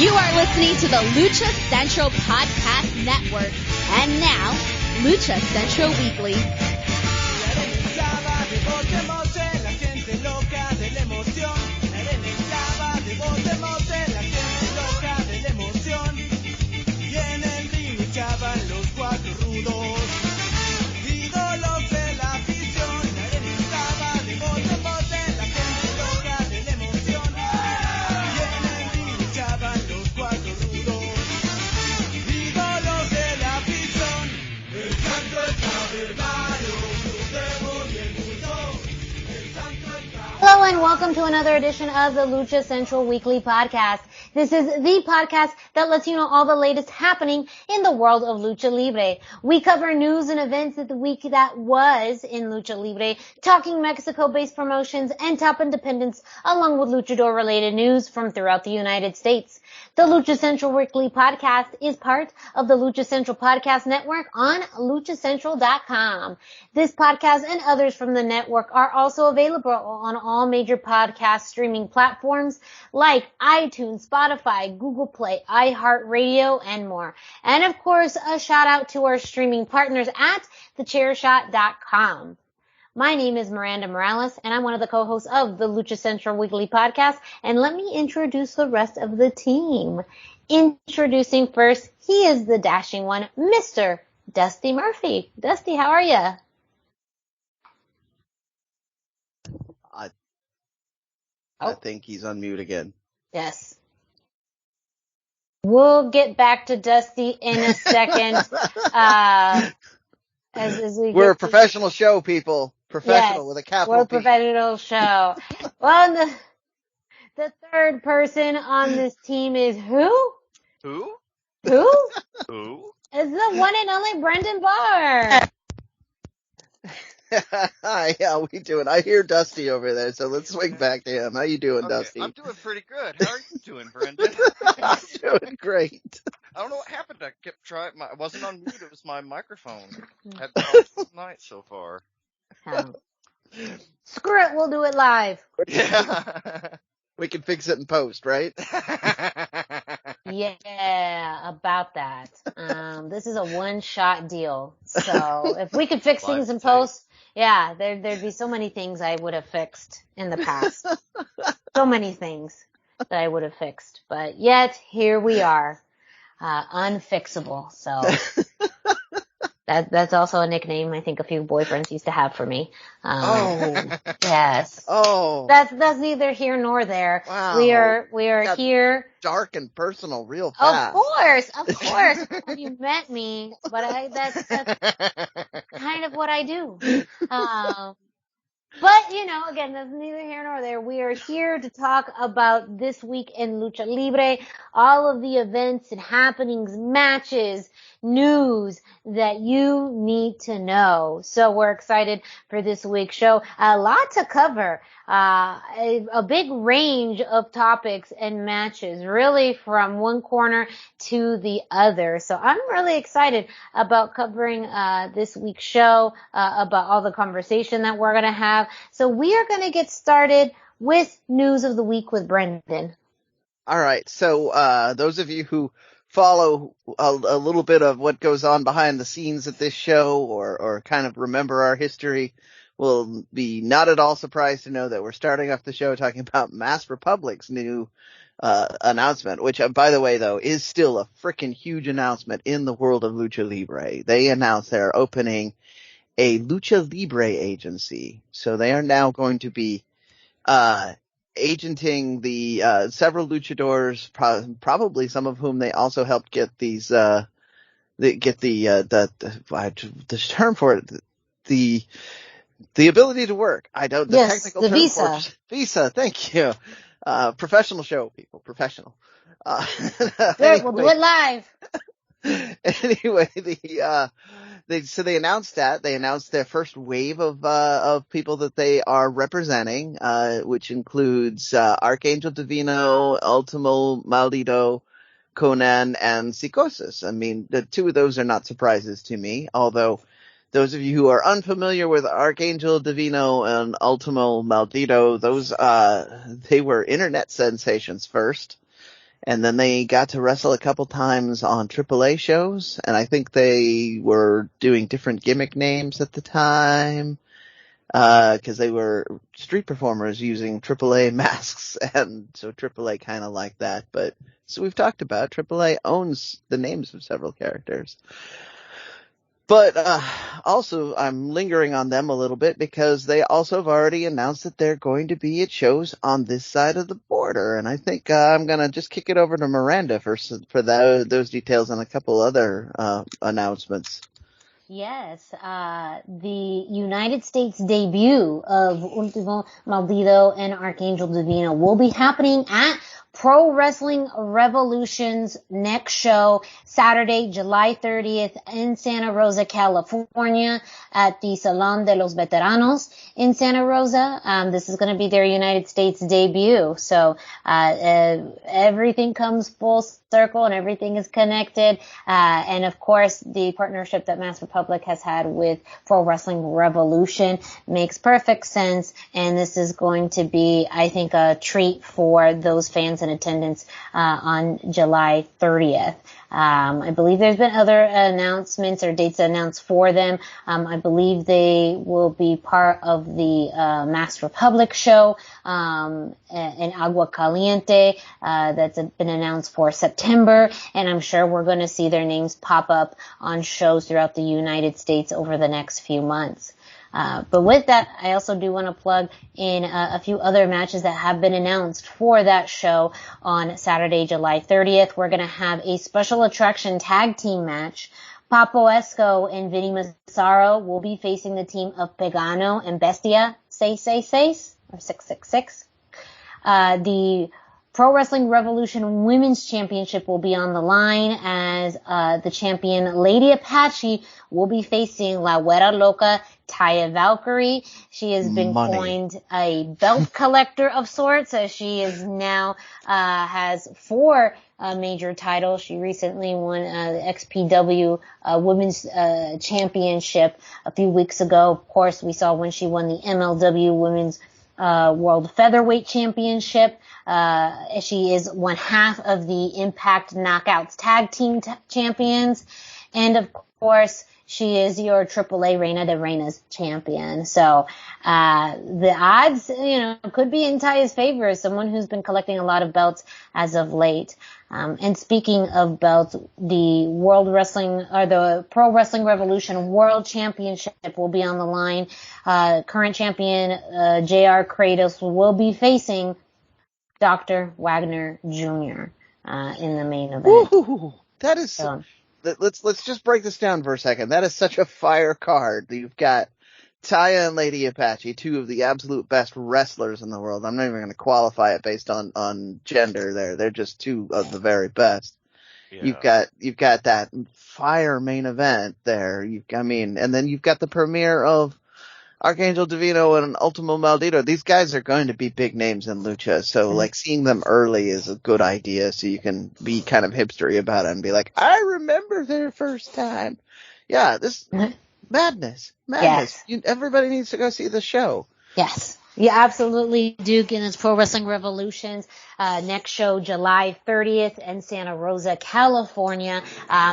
You are listening to the Lucha Central Podcast Network. And now, Lucha Central Weekly. Hello and welcome to another edition of the Lucha Central Weekly Podcast. This is the podcast that lets you know all the latest happening in the world of Lucha Libre. We cover news and events of the week that was in Lucha Libre, talking Mexico-based promotions and top independents, along with luchador-related news from throughout the United States. The Lucha Central Weekly Podcast is part of the Lucha Central Podcast Network on luchacentral.com. This podcast and others from the network are also available on all major podcast streaming platforms like iTunes, Spotify, Google Play, iHeartRadio, and more. And of course, a shout out to our streaming partners at thechairshot.com. My name is Miranda Morales, and I'm one of the co-hosts of the Lucha Central Weekly Podcast. And let me introduce the rest of the team. Introducing first, he is the dashing one, Mr. Dusty Murphy. Dusty, how are you? I think he's on mute again. Yes. We'll get back to Dusty in a second. We're a professional show, people. Professional with a capital P. We're a professional show. Well, the third person on this team is who? Who? Who? Who? It's the one and only Brendan Barr. Hi, how we doing? I hear Dusty over there, so let's swing back to him. How you doing, Dusty? I'm doing pretty good. How are you doing, Brendan? I'm doing great. I don't know what happened. I kept trying. I wasn't on mute. It was my microphone. Had the whole night so far. Screw it. We'll do it live. Yeah. We can fix it in post, right? Yeah, about that. This is a one-shot deal. So if we could fix things in post, yeah, there'd be so many things I would have fixed in the past. So many things that I would have fixed. But yet, here we are, unfixable. So that's also a nickname I think a few boyfriends used to have for me. Yes. Oh. That's neither here nor there. Wow. We are here. Dark and personal real fast. Of course. You met me, but that's kind of what I do. But, again, that's neither here nor there. We are here to talk about this week in Lucha Libre, all of the events and happenings, matches, news that you need to know. So we're excited for this week's show. A lot to cover, a big range of topics and matches, really from one corner to the other. So I'm really excited about covering this week's show, about all the conversation that we're going to have. So we are going to get started with news of the week with Brendan. All right. So those of you who follow a little bit of what goes on behind the scenes at this show or kind of remember our history will be not at all surprised to know that we're starting off the show talking about Masked Republic's new announcement, which, by the way, though, is still a freaking huge announcement in the world of Lucha Libre. They announced they're opening a Lucha Libre agency. So they are now going to be agenting the several luchadors, probably some of whom they also helped get these the term for it, the ability to work. Technical term visa. for it. Visa, thank you. Professional show, people, professional. Good, we'll do it live. Anyway, they announced that. They announced their first wave of people that they are representing, which includes, Archangel Divino, Ultimo Maldito, Conan, and Psicosis. I mean, the two of those are not surprises to me, although those of you who are unfamiliar with Archangel Divino and Ultimo Maldito, those, they were internet sensations first. And then they got to wrestle a couple times on AAA shows, and I think they were doing different gimmick names at the time, cause they were street performers using AAA masks, and so AAA kinda like that, but, so we've talked about, AAA owns the names of several characters. But also, I'm lingering on them a little bit because they also have already announced that they're going to be at shows on this side of the border. And I think I'm going to just kick it over to Miranda for those details and a couple other announcements. Yes, the United States debut of Ultimo Maldito and Archangel Divino will be happening at Pro Wrestling Revolution's next show, Saturday, July 30th in Santa Rosa, California at the Salón de los Veteranos in Santa Rosa. This is going to be their United States debut. So, everything comes full circle and everything is connected. And of course, the partnership that Mass Republic has had with Pro Wrestling Revolution makes perfect sense. And this is going to be, I think, a treat for those fans in attendance, on July 30th. I believe there's been other announcements or dates announced for them. I believe they will be part of the Mass Republic show in Agua Caliente that's been announced for September, and I'm sure we're going to see their names pop up on shows throughout the United States over the next few months. But with that, I also do want to plug in a few other matches that have been announced for that show on Saturday, July 30th. We're going to have a special attraction tag team match. Papo Esco and Vinny Massaro will be facing the team of Pagano and Bestia 666 or 666. The Pro Wrestling Revolution Women's Championship will be on the line as the champion Lady Apache will be facing La Güera Loca Taya Valkyrie. She has been coined a belt collector of sorts, as she is now has 4 major titles. She recently won the XPW Women's Championship a few weeks ago. Of course, we saw when she won the MLW Women's World Featherweight Championship. She is one half of the Impact Knockouts Tag Team champions. And of course, she is your AAA Reina de Reinas champion. So, the odds, could be in Taya's favor as someone who's been collecting a lot of belts as of late. And speaking of belts, the the Pro Wrestling Revolution World Championship will be on the line. Current champion, JR Kratos will be facing Dr. Wagner Jr., in the main event. Ooh, that is, so, let's just break this down for a second. That is such a fire card. You've got Taya and Lady Apache, 2 of the absolute best wrestlers in the world. I'm not even going to qualify it based on gender there. They're just 2 of the very best. Yeah. You've got that fire main event there. And then you've got the premiere of Archangel Divino and Ultimo Maldito. These guys are going to be big names in Lucha, so seeing them early is a good idea, so you can be kind of hipstery about it and be like, I remember their first time. Yeah, this madness. Yes. Everybody needs to go see the show. Yes. You absolutely do. And it's Pro Wrestling Revolution's next show, July 30th in Santa Rosa, California.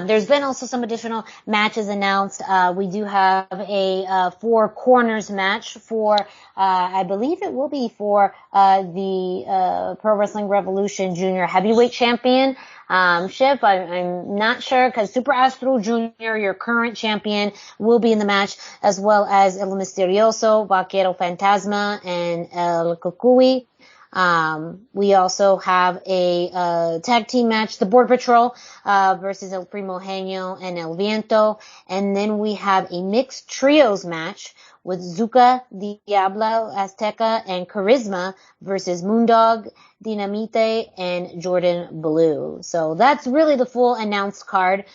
There's been also some additional matches announced. We do have a 4 corners match for, I believe it will be for the Pro Wrestling Revolution Junior Heavyweight Champion. Ship, I'm not sure, because Super Astro Jr., your current champion, will be in the match, as well as El Misterioso, Vaquero Fantasma, and El Cucuy. We also have a tag team match, the Border Patrol versus El Primo Genio and El Viento. And then we have a mixed trios match with Zuka, Diablo, Azteca, and Charisma versus Moondog, Dinamite, and Jordan Blue. So that's really the full announced card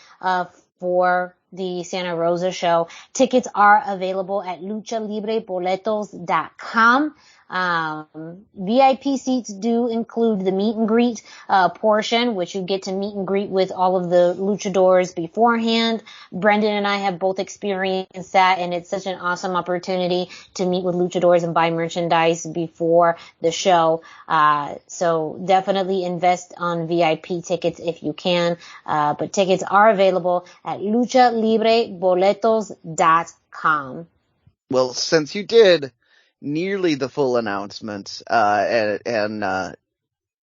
for the Santa Rosa show. Tickets are available at luchalibreboletos.com. VIP seats do include the meet and greet portion, which you get to meet and greet with all of the luchadors beforehand. Brendan and I have both experienced that, and it's such an awesome opportunity to meet with luchadors and buy merchandise before the show. So definitely invest on VIP tickets if you can. But tickets are available at luchalibreBoletos.com. Well, since you did nearly the full announcements, and I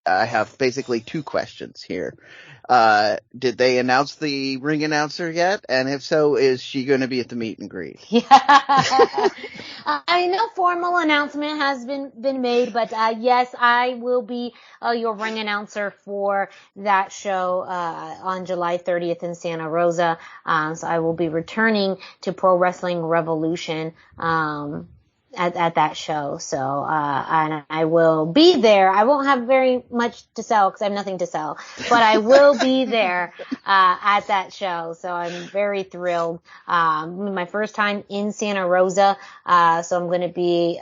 have basically two questions here. Did they announce the ring announcer yet? And if so, is she going to be at the meet and greet? Yeah. I know formal announcement has been made, but yes, I will be your ring announcer for that show on July 30th in Santa Rosa. So I will be returning to Pro Wrestling Revolution at that show. So and I will be there. I won't have very much to sell because I have nothing to sell, but I will be there at that show. So I'm very thrilled. My first time in Santa Rosa, so I'm going to be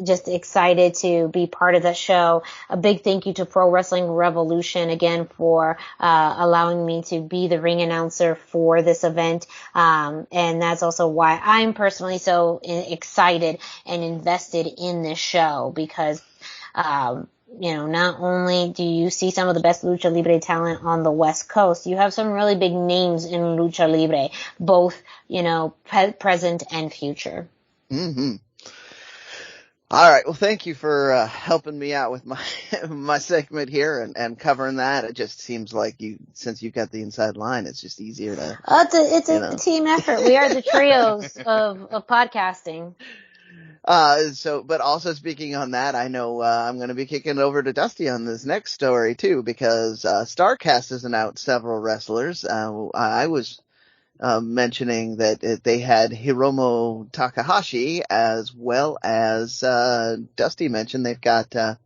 just excited to be part of that show. A big thank you to Pro Wrestling Revolution again for allowing me to be the ring announcer for this event. And that's also why I'm personally so excited and invested in this show because, not only do you see some of the best Lucha Libre talent on the West Coast, you have some really big names in Lucha Libre, both, present and future. Mm-hmm. All right. Well, thank you for helping me out with my segment here and covering that. It just seems like since you've got the inside line, it's just easier to. It's a team effort. We are the trios of podcasting. But also speaking on that, I know I'm going to be kicking over to Dusty on this next story too, because Starrcast has announced several wrestlers. I was mentioning that they had Hiromu Takahashi, as well as Dusty mentioned they've got El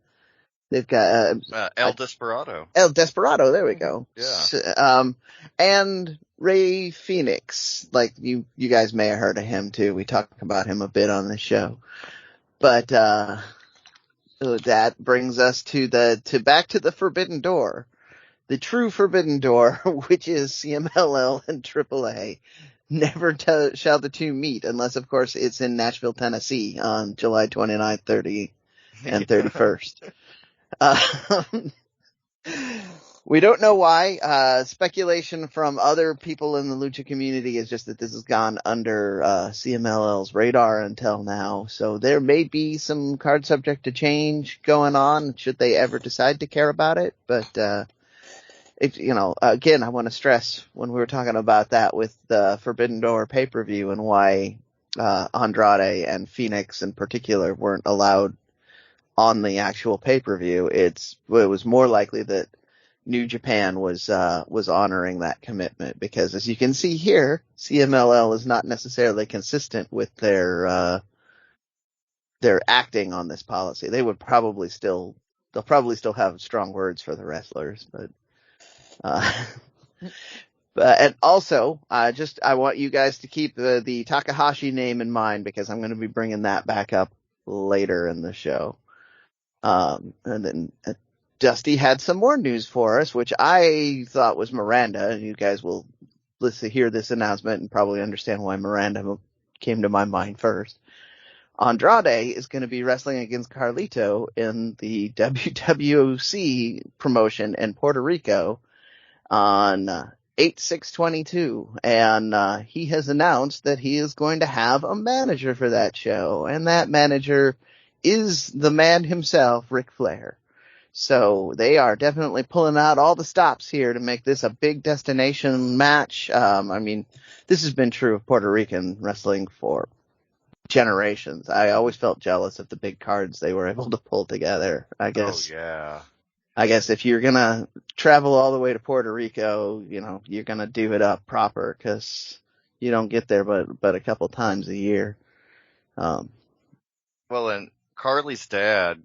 Desperado. El Desperado, there we go. Yeah. And Ray Phoenix, like you guys may have heard of him too. We talk about him a bit on the show. But that brings us to back to the Forbidden Door. The true Forbidden Door, which is CMLL and AAA. Never shall the two meet, unless, of course, it's in Nashville, Tennessee on July 29th, 30th, and 31st. We don't know why. Speculation from other people in the Lucha community is just that this has gone under CMLL's radar until now. So there may be some card subject to change going on, should they ever decide to care about it. But again, I want to stress when we were talking about that with the Forbidden Door pay-per-view and why Andrade and Phoenix in particular weren't allowed on the actual pay-per-view. It was more likely that New Japan was honoring that commitment, because as you can see here, CMLL is not necessarily consistent with their acting on this policy. They'll probably still have strong words for the wrestlers, but and also, I want you guys to keep the Takahashi name in mind, because I'm going to be bringing that back up later in the show. And then Dusty had some more news for us, which I thought was Miranda, and you guys will hear this announcement and probably understand why Miranda came to my mind first. Andrade is going to be wrestling against Carlito in the WWC promotion in Puerto Rico on 8/6/22, and he has announced that he is going to have a manager for that show, and that manager is the man himself, Ric Flair. So they are definitely pulling out all the stops here to make this a big destination match. This has been true of Puerto Rican wrestling for generations. I always felt jealous of the big cards they were able to pull together. I guess. Oh, yeah. I guess if you're gonna travel all the way to Puerto Rico, you're gonna do it up proper, because you don't get there but a couple times a year. Well, and Carly's dad,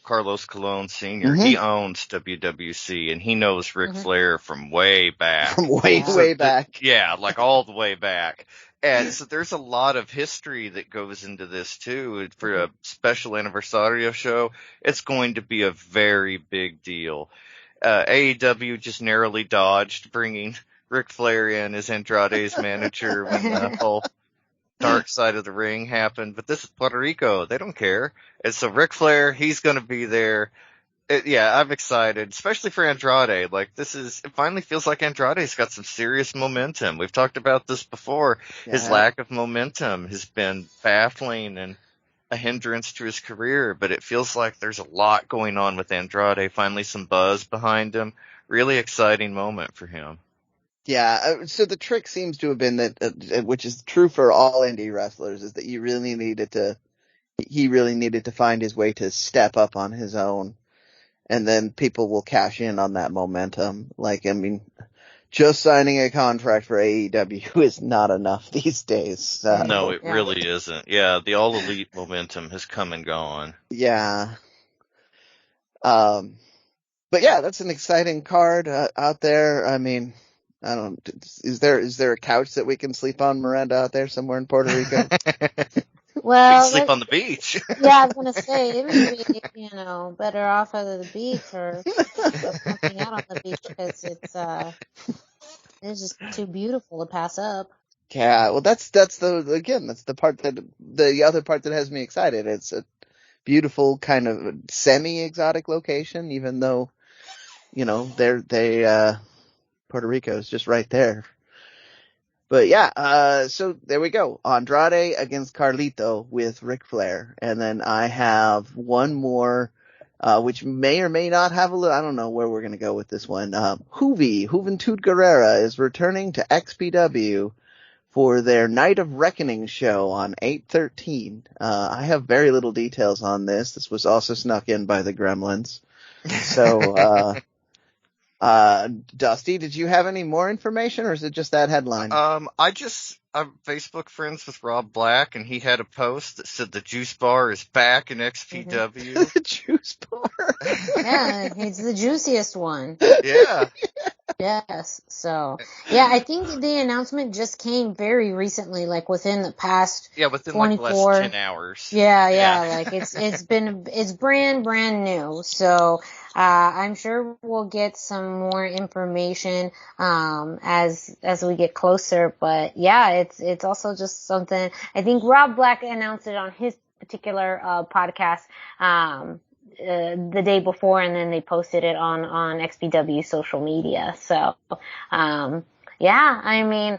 Carlos Colon Sr., Mm-hmm. he owns WWC, and he knows Ric Flair from way back. From way back. Yeah, like all the way back. And so there's a lot of history that goes into this too. For a special anniversario show, it's going to be a very big deal. AEW just narrowly dodged bringing Ric Flair in as Andrade's manager when the whole dark side of the ring happened. But this is Puerto Rico. They don't care. And so Ric Flair, he's going to be there. Yeah, I'm excited, especially for Andrade. Like, it finally feels like Andrade's got some serious momentum. We've talked about this before. Yeah. His lack of momentum has been baffling and a hindrance to his career, but it feels like there's a lot going on with Andrade. Finally some buzz behind him. Really exciting moment for him. Yeah, so the trick seems to have been that, which is true for all indie wrestlers, is that he really needed to find his way to step up on his own. And then people will cash in on that momentum. Like, I mean, just signing a contract for AEW is not enough these days. No, it really isn't. Yeah, the All Elite momentum has come and gone. Yeah. But yeah, that's an exciting card out there. I mean, I don't. Is there a couch that we can sleep on, Miranda, out there somewhere in Puerto Rico? Well, sleep on the beach. Yeah, I was gonna say it would be, better off at the beach or camping out on the beach because it's just too beautiful to pass up. Yeah, well, that's the part the other part that has me excited. It's a beautiful kind of semi-exotic location, even though, Puerto Rico is just right there. But yeah, so there we go. Andrade against Carlito with Ric Flair. And then I have one more, which may or may not have I don't know where we're going to go with this one. Juventud Guerrera is returning to XPW for their Night of Reckoning show on 8/13. I have very little details on this. This was also snuck in by the Gremlins. So, Dusty, did you have any more information, or is it just that headline? I'm Facebook friends with Rob Black, and he had a post that said the Juice Bar is back in XPW. The Juice Bar. Yeah, it's the juiciest one. Yeah. Yes. So, yeah, I think the announcement just came very recently, like within the past. Yeah, within 24. like less than 10 hours. Yeah. Like it's brand new. So, I'm sure we'll get some more information, as we get closer. But yeah, it's also just something, I think Rob Black announced it on his particular, podcast, the day before, and then they posted it on XPW social media. So, yeah, I mean,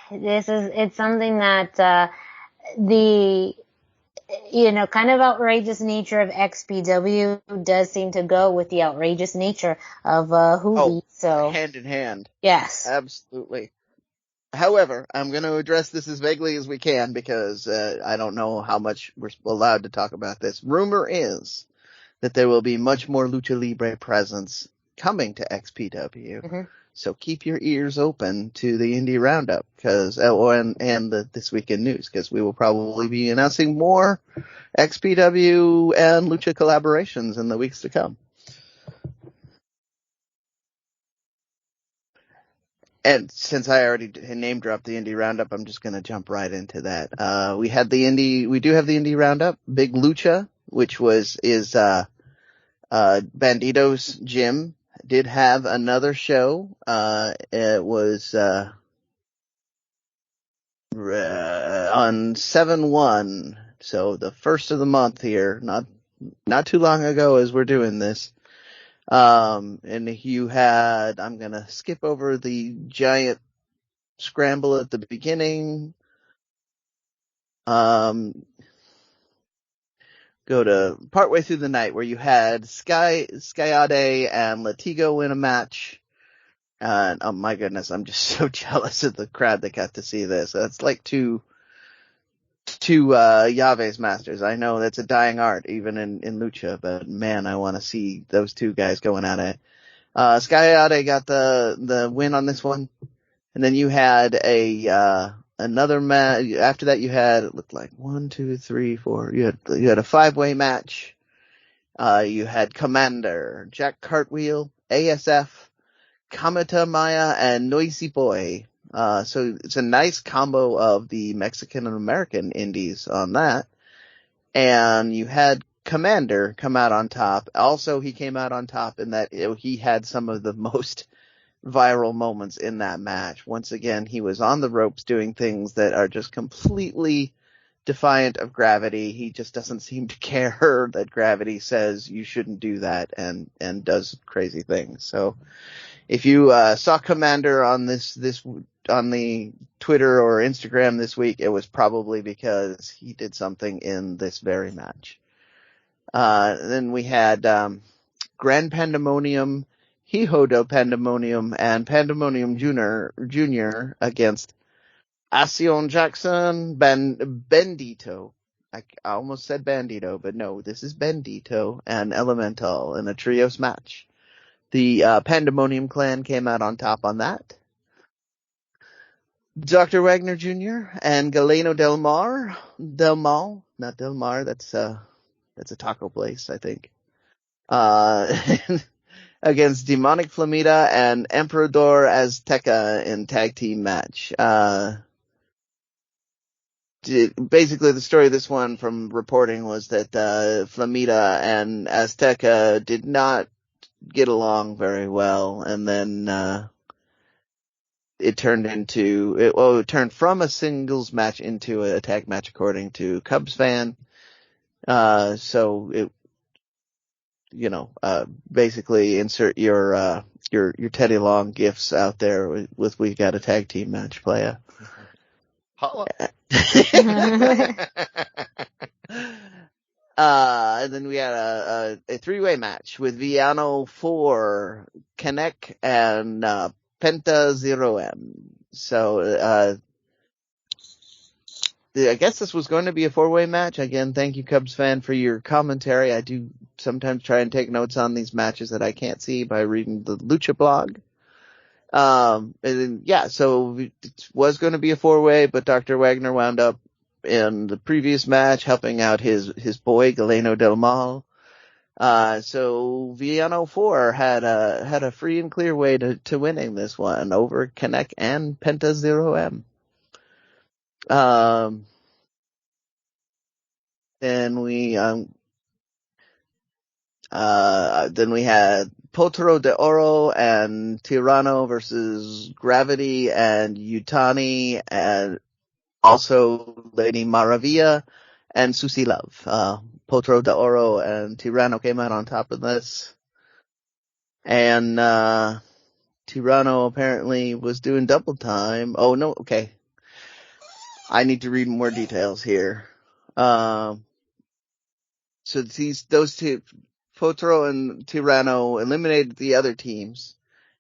it's something that, the, kind of outrageous nature of XPW does seem to go with the outrageous nature of, Hoovy. So. Hand in hand. Yes. Absolutely. However, I'm going to address this as vaguely as we can because, I don't know how much we're allowed to talk about this. Rumor is that there will be much more Lucha Libre presence coming to XPW. Mm-hmm. So keep your ears open to the Indie Roundup and the This Week in News, because we will probably be announcing more XPW and Lucha collaborations in the weeks to come. And since I already name dropped the Indie Roundup, I'm just going to jump right into that. We do have the Indie Roundup, Big Lucha, which is Bandito's Gym, did have another show. It was, on 7/1. So the first of the month here, not too long ago as we're doing this. And you had, I'm going to skip over the giant scramble at the beginning. Go to partway through the night where you had Skyade and Latigo win a match. And oh my goodness, I'm just so jealous of the crowd that got to see this. That's like two Yave's masters. I know that's a dying art even in Lucha, but man, I want to see those two guys going at it. Skyade got the win on this one. And then you had another match. After that, you had, it looked like 1, 2, 3, 4. You had a 5-way match. You had Commander, Jack Cartwheel, ASF, Kamata Maya, and Noisy Boy. So it's a nice combo of the Mexican and American indies on that. And you had Commander come out on top. Also, he came out on top in that he had some of the most viral moments in that match. Once again, he was on the ropes doing things that are just completely defiant of gravity. He just doesn't seem to care that gravity says you shouldn't do that, and does crazy things. So if you saw Commander on this on the Twitter or Instagram this week, it was probably because he did something in this very match. Then we had Grand Pandemonium, Hijo del Pandemonium, and Pandemonium Jr. against Asion Jackson, Bendito. I almost said Bandito, but no, this is Bendito and Elemental in a trios match. The Pandemonium clan came out on top on that. Dr. Wagner Jr. and Galeno Del Mal, not Del Mar, that's a taco place, I think. Against Demonic Flamita and Emperador Azteca in tag team match. Basically, the story of this one from reporting was that Flamita and Azteca did not get along very well, and then it turned from a singles match into a tag match, according to Cubs fan. So it, basically insert your Teddy Long gifts out there with we got a tag team match, playa. Holla. And then we had a three-way match with Villano 4, Kanek, and Penta 0M. So I guess this was going to be a four-way match. Again, thank you, Cubs fan, for your commentary. I do sometimes try and take notes on these matches that I can't see by reading the Lucha blog. And then, so it was going to be a four-way, but Dr. Wagner wound up in the previous match helping out his boy, Galeno Del Mal. So Villano 4 had a free and clear way to winning this one over Kanek and Penta 0M. Then we had Potro de Oro and Tirano versus Gravity and Yutani, and also Lady Maravilla and Susie Love. Potro de Oro and Tirano came out on top of this. And Tirano apparently was doing double time. Oh, no, okay. I need to read more details here. So those two, Potro and Tirano, eliminated the other teams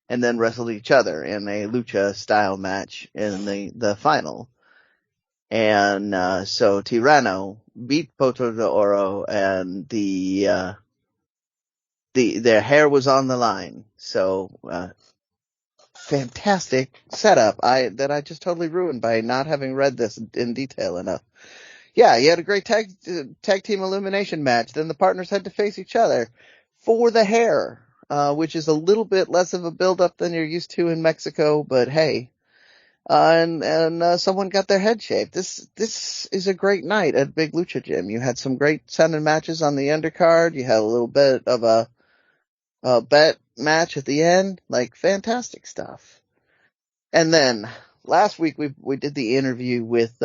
and then wrestled each other in a lucha style match in the final. And so Tirano beat Potro de Oro, and their hair was on the line. So fantastic setup that I just totally ruined by not having read this in detail enough. Yeah, you had a great tag team elimination match. Then the partners had to face each other for the hair, which is a little bit less of a build-up than you're used to in Mexico, but hey. And someone got their head shaved. This is a great night at Big Lucha Gym. You had some great sounding matches on the undercard. You had a little bit of a bet match at the end. Like, fantastic stuff. And then last week we did the interview with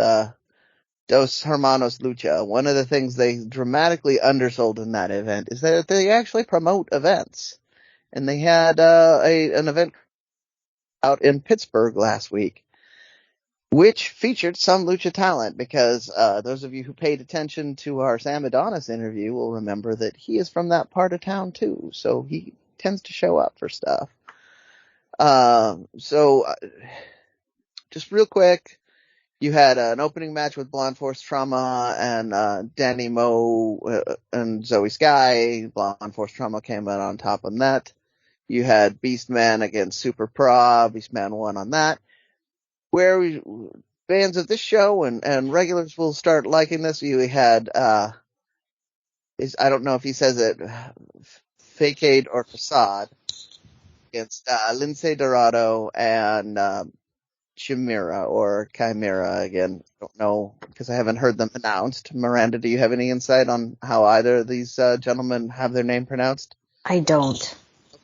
Dos Hermanos Lucha. One of the things they dramatically undersold in that event is that they actually promote events. And they had an event out in Pittsburgh last week, which featured some lucha talent, because those of you who paid attention to our Sam Adonis interview will remember that he is from that part of town too, so he tends to show up for stuff. Just real quick, you had an opening match with Blonde Force Trauma and Danny Moe and Zoe Sky. Blonde Force Trauma came out on top on that. You had Beastman against Super Pra. Beastman won on that. Where fans of this show and regulars will start liking this, we had, I don't know if he says it, Facade or Facade against Lince Dorado and Chimera or Chimera again. I don't know because I haven't heard them announced. Miranda, do you have any insight on how either of these gentlemen have their name pronounced? I don't.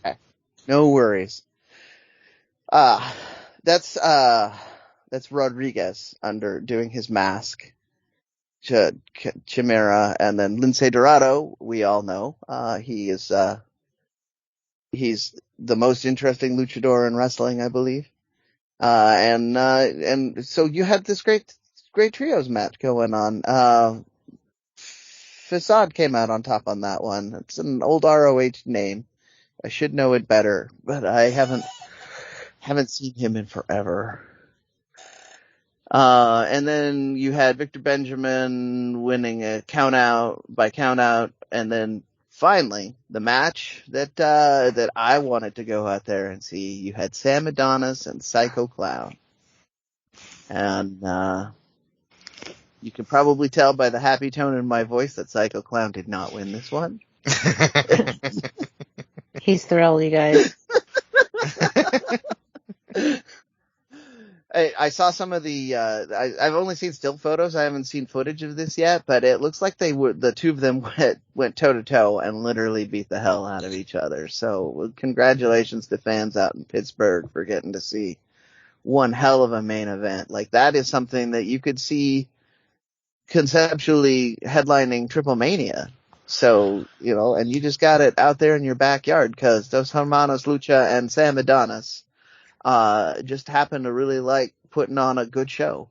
Okay. No worries. That's Rodriguez doing his mask. Chimera, and then Lince Dorado, we all know. He's the most interesting luchador in wrestling, I believe. And so you had this great trios match going on. Facade came out on top on that one. It's an old ROH name. I should know it better, but I haven't seen him in forever. And then you had Victor Benjamin winning a count out, and then finally the match that I wanted to go out there and see. You had Sam Adonis and Psycho Clown. And you can probably tell by the happy tone in my voice that Psycho Clown did not win this one. He's thrilled, you guys. I saw some of the, I've only seen still photos. I haven't seen footage of this yet, but it looks like the two of them went toe to toe and literally beat the hell out of each other. So congratulations to fans out in Pittsburgh for getting to see one hell of a main event. Like that is something that you could see conceptually headlining Triple Mania. So, and you just got it out there in your backyard because Dos Hermanos Lucha and Sam Adonis just happened to really like putting on a good show.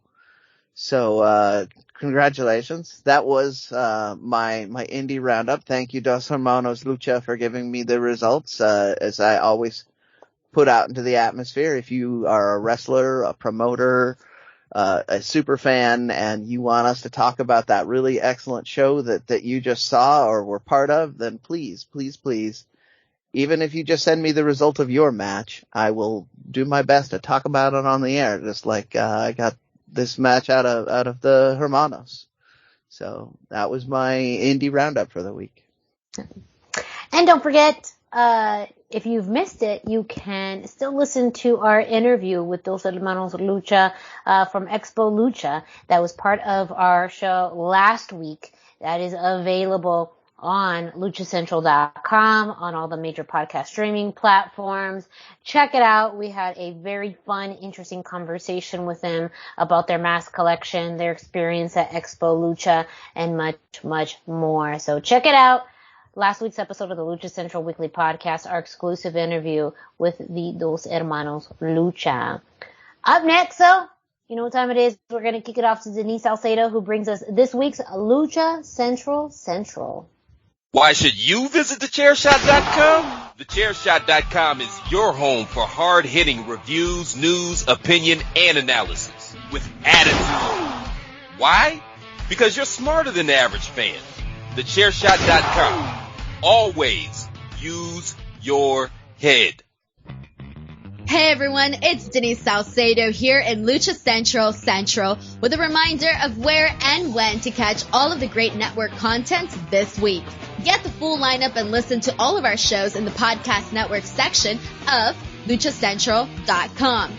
So, congratulations. That was, my indie roundup. Thank you, Dos Hermanos Lucha, for giving me the results. As I always put out into the atmosphere, if you are a wrestler, a promoter, a super fan, and you want us to talk about that really excellent show that you just saw or were part of, then please, even if you just send me the result of your match, I will do my best to talk about it on the air, just like I got this match out of the Hermanos. So that was my indie roundup for the week. And don't forget, if you've missed it, you can still listen to our interview with Dos Hermanos Lucha from Expo Lucha. That was part of our show last week. That is available on luchacentral.com, on all the major podcast streaming platforms. Check it out. We had a very fun, interesting conversation with them about their mask collection, their experience at Expo Lucha, and much, much more. So check it out. Last week's episode of the Lucha Central Weekly podcast, our exclusive interview with the Dos Hermanos Lucha. Up next, so, you know what time it is. We're going to kick it off to Denise Salcedo, who brings us this week's Lucha Central. Why should you visit thechairshot.com? Thechairshot.com is your home for hard-hitting reviews, news, opinion, and analysis with attitude. Why? Because you're smarter than the average fan. Thechairshot.com. Always use your head. Hey everyone, it's Denise Salcedo here in Lucha Central with a reminder of where and when to catch all of the great network content this week. Get the full lineup and listen to all of our shows in the podcast network section of luchacentral.com.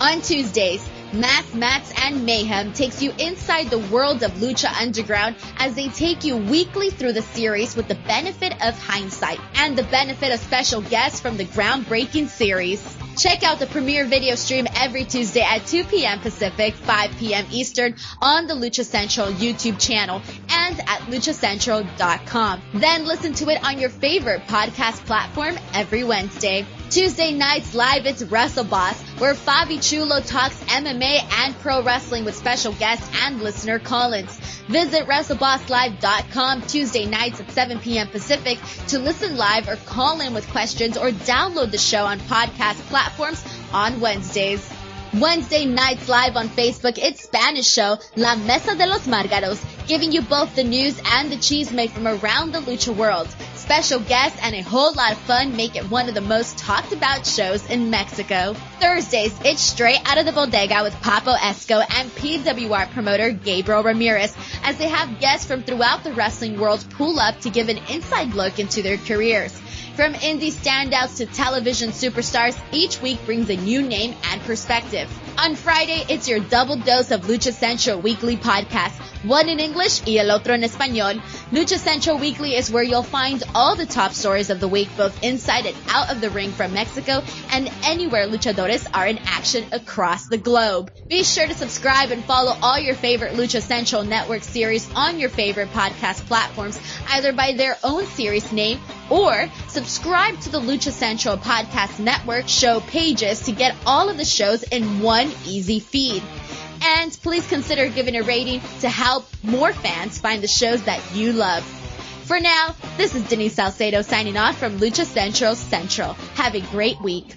On Tuesdays, Mass Mats and Mayhem takes you inside the world of Lucha Underground as they take you weekly through the series with the benefit of hindsight and the benefit of special guests from the groundbreaking series. Check out the premiere video stream every Tuesday at 2 p.m. Pacific, 5 p.m. Eastern on the Lucha Central YouTube channel and at luchacentral.com. Then listen to it on your favorite podcast platform every Wednesday. Tuesday nights live, it's Wrestle Boss, where Fabi Chulo talks MMA and pro wrestling with special guests and listener call-ins. Visit WrestleBossLive.com Tuesday nights at 7 p.m. Pacific to listen live or call in with questions or download the show on podcast platforms on Wednesdays. Wednesday nights live on Facebook, it's Spanish show La Mesa de los Márgaros, giving you both the news and the chisme from around the lucha world. Special guests and a whole lot of fun make it one of the most talked about shows in Mexico. Thursdays, it's Straight Out of the Bodega with Papo Esco and PWR promoter Gabriel Ramirez as they have guests from throughout the wrestling world pull up to give an inside look into their careers. From indie standouts to television superstars, each week brings a new name and perspective. On Friday, it's your double dose of Lucha Central Weekly podcast, one in English y el otro en español. Lucha Central Weekly is where you'll find all the top stories of the week, both inside and out of the ring from Mexico and anywhere luchadores are in action across the globe. Be sure to subscribe and follow all your favorite Lucha Central Network series on your favorite podcast platforms, either by their own series name or subscribe to the Lucha Central Podcast Network show pages to get all of the shows in one easy feed. And please consider giving a rating to help more fans find the shows that you love. For now, this is Denise Salcedo signing off from Lucha Central Central. Have a great week.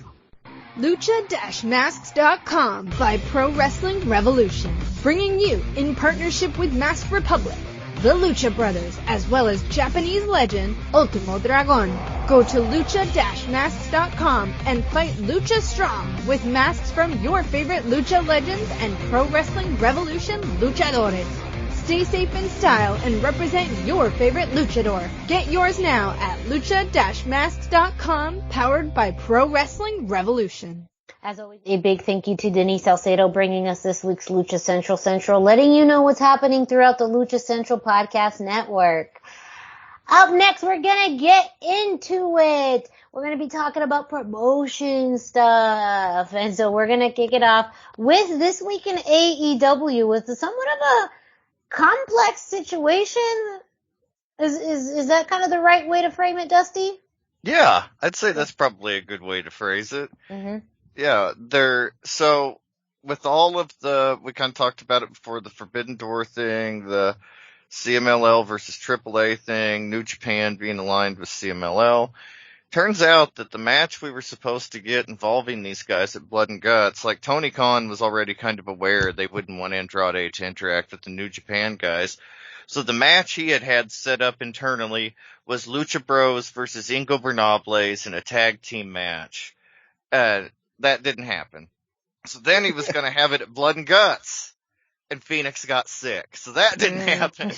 Lucha-Masks.com by Pro Wrestling Revolution, bringing you, in partnership with Mask Republic, the Lucha Brothers, as well as Japanese legend Ultimo Dragon. Go to Lucha-Masks.com and fight Lucha Strong with masks from your favorite Lucha legends and Pro Wrestling Revolution luchadores. Stay safe in style and represent your favorite luchador. Get yours now at Lucha-Masks.com, powered by Pro Wrestling Revolution. As always, a big thank you to Denise Salcedo bringing us this week's Lucha Central Central, letting you know what's happening throughout the Lucha Central Podcast Network. Up next, we're gonna get into it. We're gonna be talking about promotion stuff. And so we're gonna kick it off with This Week in AEW with somewhat of a complex situation. Is that kind of the right way to frame it, Dusty? Yeah, I'd say that's probably a good way to phrase it. Mm-hmm. Yeah, so with all of we kind of talked about it before, the Forbidden Door thing, the CMLL versus AAA thing, New Japan being aligned with CMLL. Turns out that the match we were supposed to get involving these guys at Blood and Guts, like Tony Khan was already kind of aware they wouldn't want Andrade to interact with the New Japan guys. So the match he had set up internally was Lucha Bros versus Ingobernables in a tag team match. That didn't happen. So then he was going to have it at Blood and Guts, and Phoenix got sick. So that didn't happen.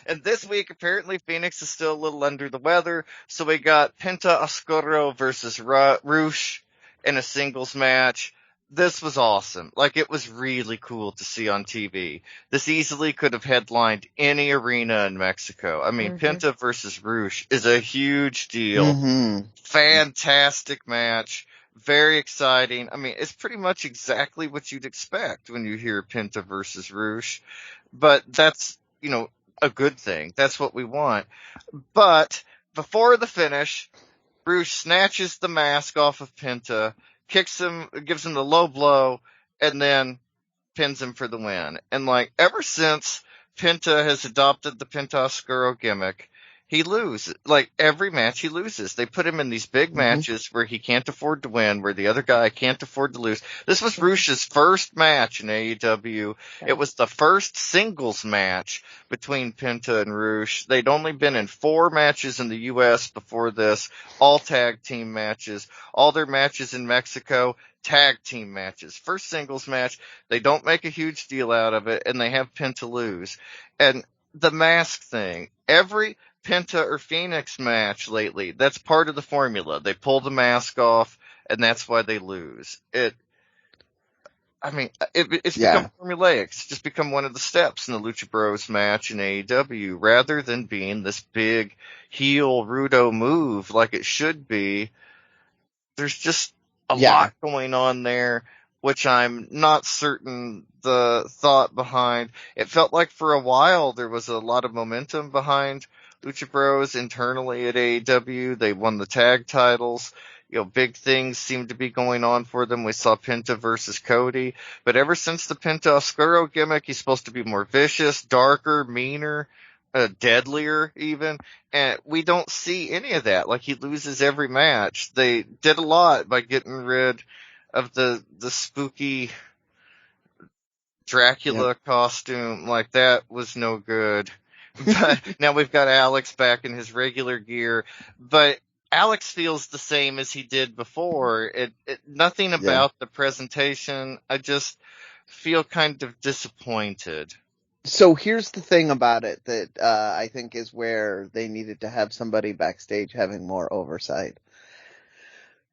And this week, apparently, Phoenix is still a little under the weather, so we got Penta Oscuro versus Rush in a singles match. This was awesome. Like, it was really cool to see on TV. This easily could have headlined any arena in Mexico. I mean, Penta versus Rush is a huge deal. Mm-hmm. Fantastic match. Very exciting. I mean, it's pretty much exactly what you'd expect when you hear Penta versus Rush. But that's, a good thing. That's what we want. But before the finish, Rush snatches the mask off of Penta, kicks him, gives him the low blow, and then pins him for the win. And ever since Penta has adopted the Penta Oscuro gimmick, he loses. Every match he loses. They put him in these big matches where he can't afford to win, where the other guy can't afford to lose. This was Rush's first match in AEW. Okay. It was the first singles match between Penta and Rush. They'd only been in 4 matches in the U.S. before this, all tag team matches. All their matches in Mexico, tag team matches. First singles match. They don't make a huge deal out of it, and they have Penta lose. And the mask thing, every Penta or Phoenix match lately, that's part of the formula. They pull the mask off, and that's why they lose. It's become formulaic. It's just become one of the steps in the Lucha Bros match in AEW, rather than being this big heel Rudo move like it should be. There's just a lot going on there, which I'm not certain the thought behind. It felt like for a while there was a lot of momentum behind Lucha Bros internally at AEW. They won the tag titles. Big things seem to be going on for them. We saw Penta versus Cody. But ever since the Penta Oscuro gimmick, he's supposed to be more vicious, darker, meaner, deadlier even. And we don't see any of that. He loses every match. They did a lot by getting rid of the spooky Dracula costume. That was no good. But now we've got Alex back in his regular gear, but Alex feels the same as he did before. Nothing about the presentation. I just feel kind of disappointed. So here's the thing about it that I think is where they needed to have somebody backstage having more oversight.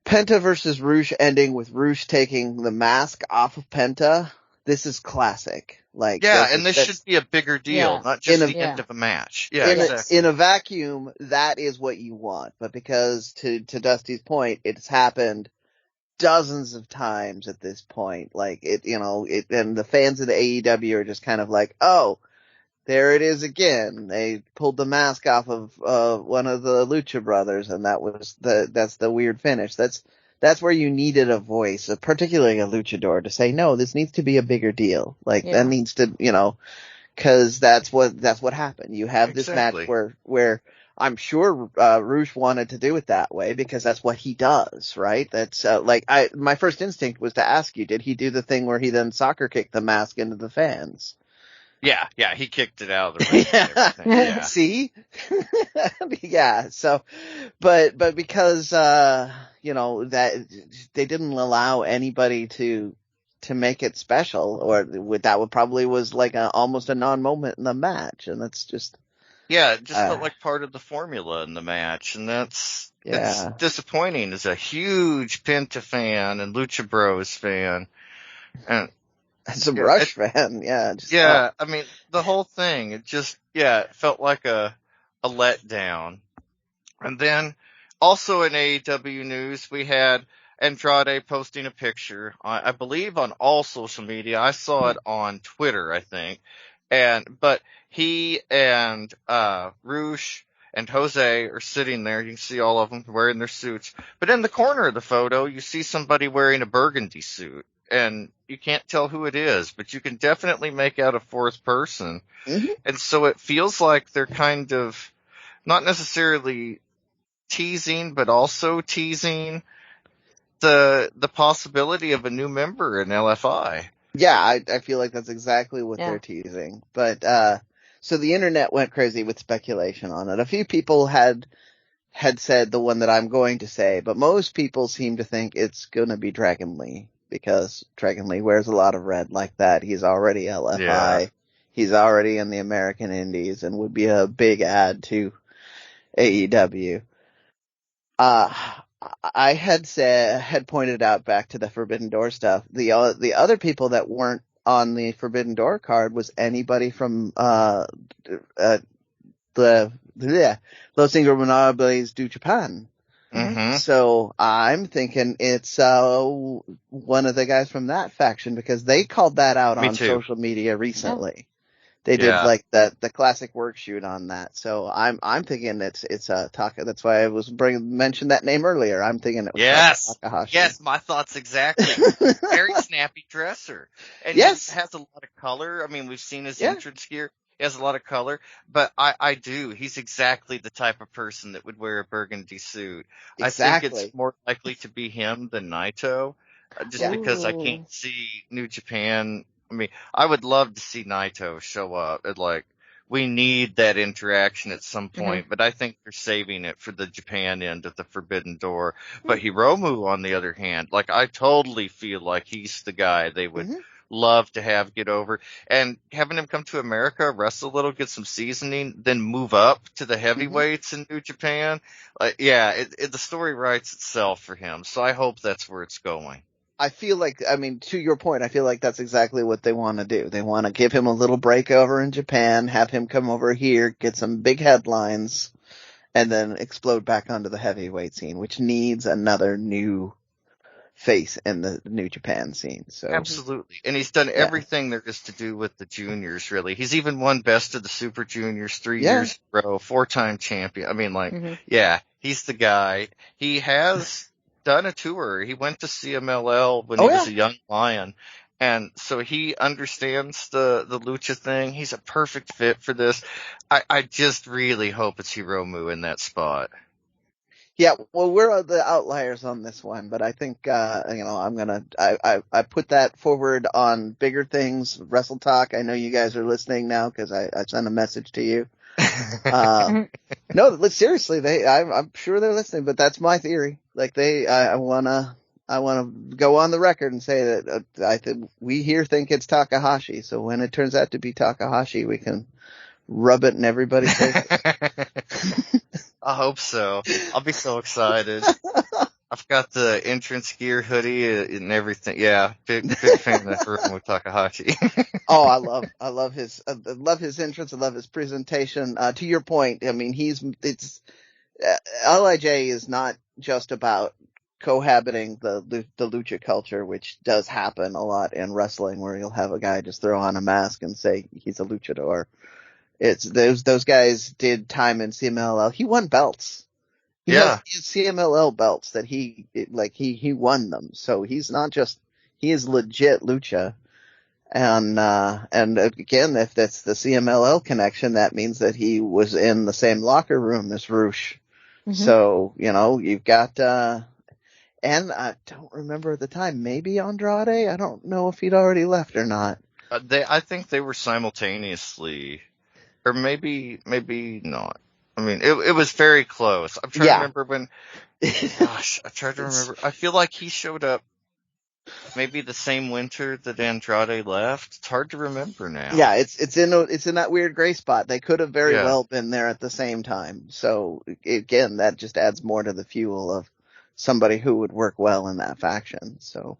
Penta versus Roosh ending with Roosh taking the mask off of Penta. This is classic. Like, Yeah, and this should be a bigger deal, Yeah. not just the Yeah. end of a match. Yeah, in exactly. in a vacuum, that is what you want. But because to Dusty's point, it's happened dozens of times at this point. Like and the fans of the AEW are just kind of like, oh, there it is again. They pulled the mask off of one of the Lucha brothers, and that's the weird finish. That's where you needed a voice, particularly a luchador, to say, no, this needs to be a bigger deal. Like, that needs to, cause that's what happened. You have this match where I'm sure, Roosh wanted to do it that way because that's what he does, right? That's, my first instinct was to ask you, did he do the thing where he then soccer kicked the mask into the fans? Yeah, he kicked it out of the ring. Yeah. See? Yeah, so, but because, that they didn't allow anybody to make it special, or that probably was like almost a non-moment in the match, and that's just. Yeah, it just felt like part of the formula in the match, and it's disappointing as a huge Penta fan and Lucha Bros fan. And as a Rush fan, I mean, the whole thing, it just, it felt like a letdown. And then, also in AEW news, we had Andrade posting a picture, I believe on all social media. I saw it on Twitter, I think. But he and, Roosh and Jose are sitting there. You can see all of them wearing their suits. But in the corner of the photo, you see somebody wearing a burgundy suit. And you can't tell who it is, but you can definitely make out a fourth person. Mm-hmm. And so it feels like they're kind of not necessarily teasing, but also teasing the possibility of a new member in LFI. Yeah, I feel like that's exactly what they're teasing. But, so the internet went crazy with speculation on it. A few people had said the one that I'm going to say, but most people seem to think it's gonna be Dragon Lee. Because Dragon Lee wears a lot of red like that. He's already LFI. Yeah. He's already in the American Indies and would be a big add to AEW. I had pointed out back to the Forbidden Door stuff. The other people that weren't on the Forbidden Door card was anybody from the Los Ingobernables do Japan. Mm-hmm. So I'm thinking it's one of the guys from that faction, because they called that out on social media recently. They did like the classic work shoot on that. So I'm thinking it's Taka. That's why I was mentioned that name earlier. I'm thinking it was Takahashi. Yes, my thoughts exactly. Very snappy dresser. And he has a lot of color. I mean, we've seen his entrance gear. He has a lot of color, but I do. He's exactly the type of person that would wear a burgundy suit. Exactly. I think it's more likely to be him than Naito, just because I can't see New Japan. I mean, I would love to see Naito show up. We need that interaction at some point, but I think they're saving it for the Japan end of the Forbidden Door. But Hiromu, on the other hand, I totally feel like he's the guy they would love to have get over, and having him come to America, wrestle a little, get some seasoning, then move up to the heavyweights in New Japan. The story writes itself for him. So I hope that's where it's going. I feel like, to your point, I feel like that's exactly what they want to do. They want to give him a little break over in Japan, have him come over here, get some big headlines, and then explode back onto the heavyweight scene, which needs another new face in the New Japan scene. So absolutely. And he's done everything there is to do with the juniors, really. He's even won Best of the Super Juniors 3 years in a row, 4-time champion. I mean, he's the guy. He has done a tour. He went to CMLL when he was a young lion. And so he understands the lucha thing. He's a perfect fit for this. I just really hope it's Hiromu in that spot. Yeah, well, we're the outliers on this one, but I think, I put that forward on Bigger Things, Wrestle Talk. I know you guys are listening now because I sent a message to you. No, seriously, I'm sure they're listening, but that's my theory. I I want to go on the record and say that we here think it's Takahashi. So when it turns out to be Takahashi, we can rub it in everybody's face. I hope so. I'll be so excited. I've got the entrance gear hoodie and everything. Yeah, big fan of working with Takahashi. Oh, I love his entrance. I love his presentation. To your point, I mean, LIJ is not just about cohabiting the lucha culture, which does happen a lot in wrestling, where you'll have a guy just throw on a mask and say he's a luchador. It's those guys did time in CMLL. He won belts. He has CMLL belts that he won them. So he is legit lucha. And again, if that's the CMLL connection, that means that he was in the same locker room as Roosh. Mm-hmm. So, you've got, and I don't remember at the time, maybe Andrade? I don't know if he'd already left or not. I think they were simultaneously, or maybe not. I mean, it was very close. I'm trying to remember when, I'm trying to remember. I feel like he showed up maybe the same winter that Andrade left. It's hard to remember now. Yeah, it's in that weird gray spot. They could have very well been there at the same time. So again, that just adds more to the fuel of somebody who would work well in that faction. So,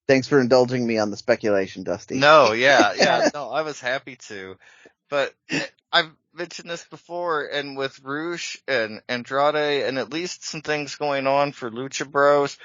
thanks for indulging me on the speculation, Dusty. No, no, I was happy to, but I've mentioned this before, and with Roosh and Andrade, and at least some things going on for Lucha Bros,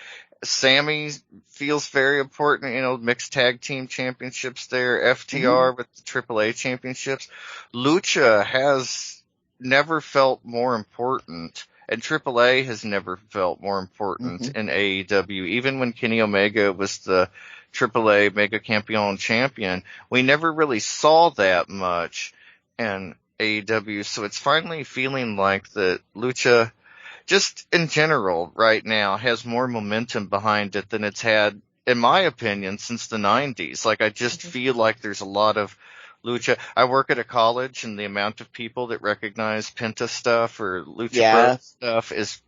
Sammy feels very important, mixed tag team championships there, FTR with the AAA championships. Lucha has never felt more important, and AAA has never felt more important in AEW. Even when Kenny Omega was the AAA Mega Campeon champion, we never really saw that much in AEW. So it's finally feeling like that Lucha, just in general right now, has more momentum behind it than it's had, in my opinion, since the 90s. Like, I just feel like there's a lot of Lucha. I work at a college, and the amount of people that recognize Penta stuff or Lucha Bros stuff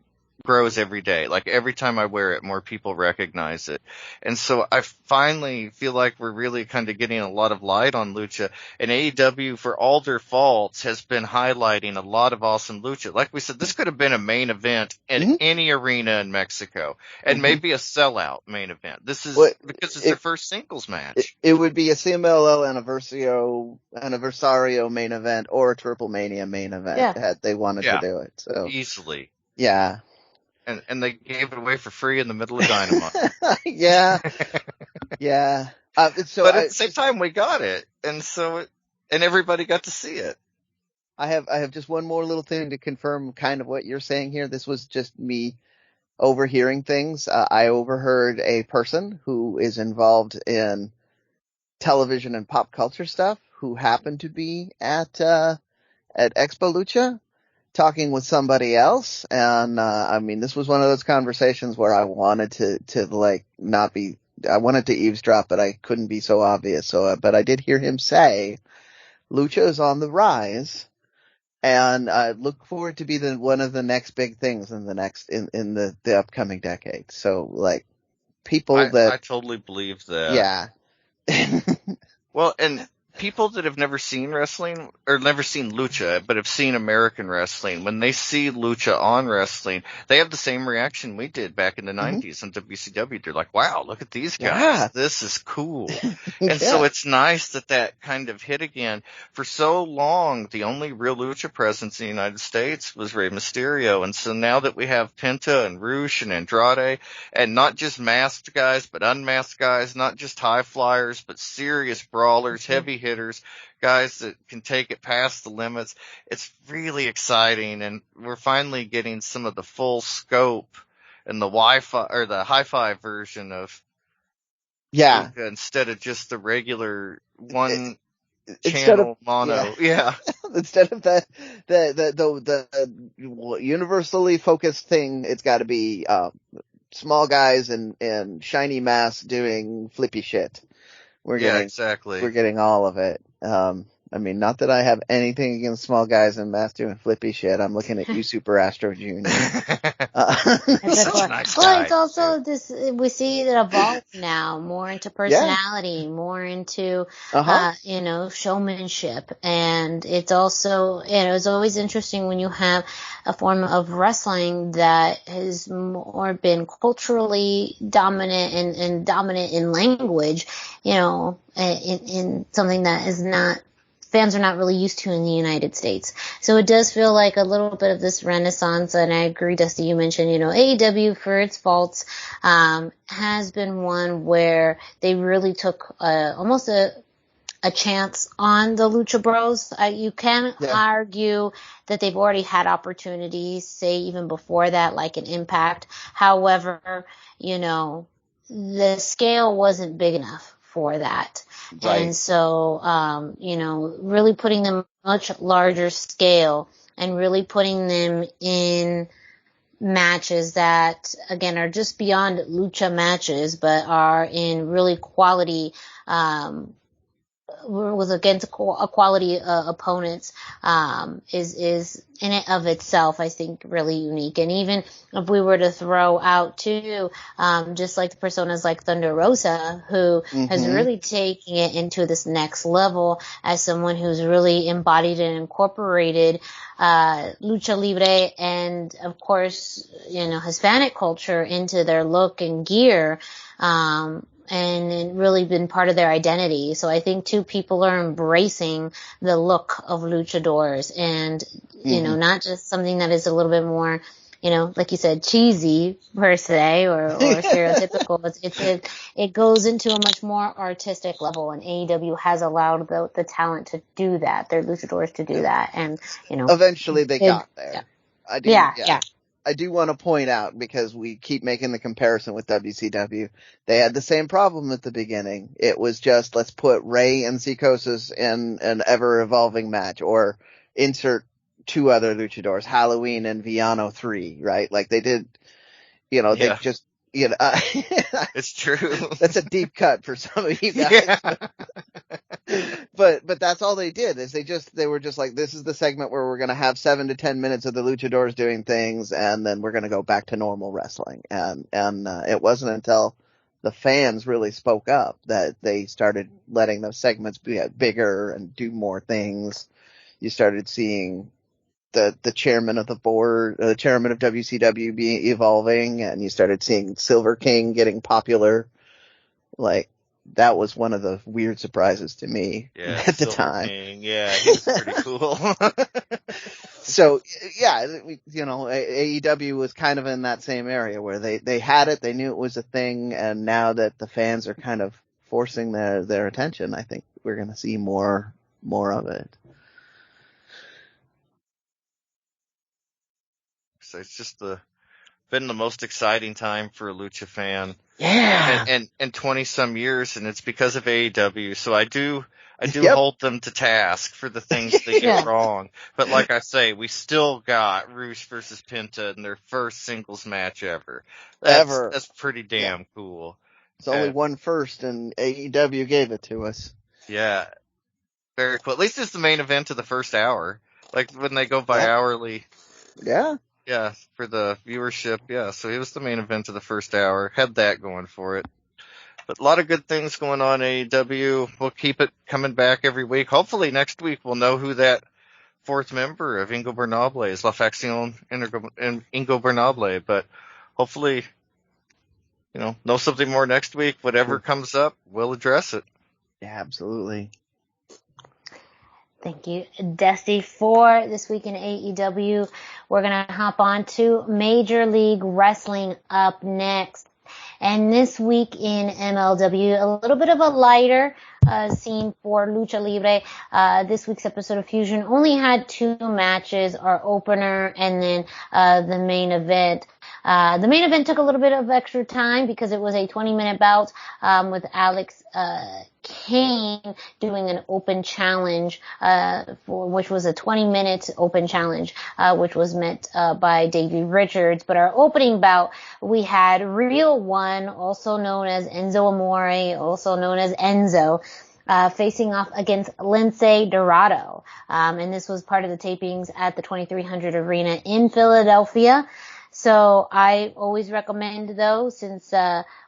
grows every day. Like, every time I wear it, more people recognize it. And so I finally feel like we're really kind of getting a lot of light on Lucha. And AEW, for all their faults, has been highlighting a lot of awesome Lucha. Like we said, this could have been a main event in any arena in Mexico, and maybe a sellout main event. This is because it's their first singles match. It would be a CMLL Anniversario main event or a Triple Mania main event had they wanted to do it. So easily. Yeah. And they gave it away for free in the middle of Dynamite. Yeah. But at the same time, we got it, and everybody got to see it. I have just one more little thing to confirm kind of what you're saying here. This was just me overhearing things. I overheard a person who is involved in television and pop culture stuff who happened to be at Expo Lucha, talking with somebody else, and I mean, this was one of those conversations where I wanted I wanted to eavesdrop, but I couldn't be so obvious. So, but I did hear him say, Lucha is on the rise, and I look forward to be one of the next big things in the upcoming decade. So, like, I totally believe that. Yeah. Well, and people that have never seen wrestling, or never seen Lucha, but have seen American wrestling, when they see Lucha on wrestling, they have the same reaction we did back in the 90s on WCW. They're like, wow, look at these guys. Yeah. This is cool. And so it's nice that kind of hit again. For so long, the only real Lucha presence in the United States was Rey Mysterio. And so now that we have Penta and Roosh and Andrade, and not just masked guys, but unmasked guys, not just high flyers, but serious brawlers, heavy hitters, guys that can take it past the limits. It's really exciting, and we're finally getting some of the full scope and the Wi-Fi or the hi-fi version of Lucha instead of just the regular one channel mono. Yeah. Instead of the universally focused thing, it's got to be small guys and shiny masks doing flippy shit. We're getting all of it. I mean, not that I have anything against small guys in masks doing flippy shit. I'm looking at you, Super Astro Jr. Nice well, guy. it's also this, we see it evolve now, more into personality, more into, showmanship. And it's also, it's always interesting when you have a form of wrestling that has more been culturally dominant and dominant in language, in something that is not, fans are not really used to in the United States. So it does feel like a little bit of this renaissance, and I agree, Dusty, you mentioned, AEW, for its faults, has been one where they really took almost a chance on the Lucha Bros. You can argue that they've already had opportunities, say even before that, like an Impact. However, the scale wasn't big enough for that. Right. And so, really putting them much larger scale and really putting them in matches that, again, are just beyond lucha matches, but are in really quality, was against quality opponents, is in it of itself, I think, really unique. And even if we were to throw out too, just like the personas like Thunder Rosa, who has really taken it into this next level as someone who's really embodied and incorporated lucha libre and, of course, Hispanic culture into their look and gear, and it really been part of their identity. So I think too, people are embracing the look of luchadors and, not just something that is a little bit more, like you said, cheesy per se or stereotypical. It goes into a much more artistic level, and AEW has allowed the talent to do that, their luchadors to do that. And, eventually they got there. Yeah. I do want to point out, because we keep making the comparison with WCW, they had the same problem at the beginning. It was just, let's put Rey and Psicosis in an ever-evolving match, or insert two other luchadors, Halloween and Villano 3, right? Like they did, they just, it's true. That's a deep cut for some of you guys. Yeah. But that's all they did, is they were just like, this is the segment where we're going to have 7 to 10 minutes of the luchadors doing things, and then we're going to go back to normal wrestling. And it wasn't until the fans really spoke up that they started letting those segments be bigger and do more things. You started seeing the chairman of the board, the chairman of WCW be evolving, and you started seeing Silver King getting popular. Like, that was one of the weird surprises to me at the time. King. Yeah, he's pretty cool. So, AEW was kind of in that same area where they had it, they knew it was a thing, and now that the fans are kind of forcing their attention, I think we're going to see more of it. So it's just been the most exciting time for a lucha fan. Yeah. And 20 some years, and it's because of AEW. So I do hold them to task for the things they get wrong. But like I say, we still got Rush versus Penta in their first singles match ever. That's pretty damn cool. It's only one first, and AEW gave it to us. Yeah. Very cool. At least it's the main event of the first hour. Like when they go by hourly. Yeah. Yeah, for the viewership, yeah. So it was the main event of the first hour. Had that going for it. But a lot of good things going on AEW. We'll keep it coming back every week. Hopefully next week we'll know who that fourth member of Ingobernables is, La Facción Ingobernables. But hopefully, know something more next week. Whatever comes up, we'll address it. Yeah, absolutely. Thank you, Dusty. For This Week in AEW, we're going to hop on to Major League Wrestling up next. And this week in MLW, a little bit of a lighter scene for Lucha Libre. This week's episode of Fusion only had 2 matches, our opener and then the main event. The main event took a little bit of extra time because it was a 20-minute bout with Alex Kane doing an open challenge, which was a 20-minute open challenge, which was met by Davey Richards. But our opening bout, we had Real One, also known as Enzo Amore, also known as Enzo, facing off against Lince Dorado. And this was part of the tapings at the 2300 Arena in Philadelphia. So I always recommend those, since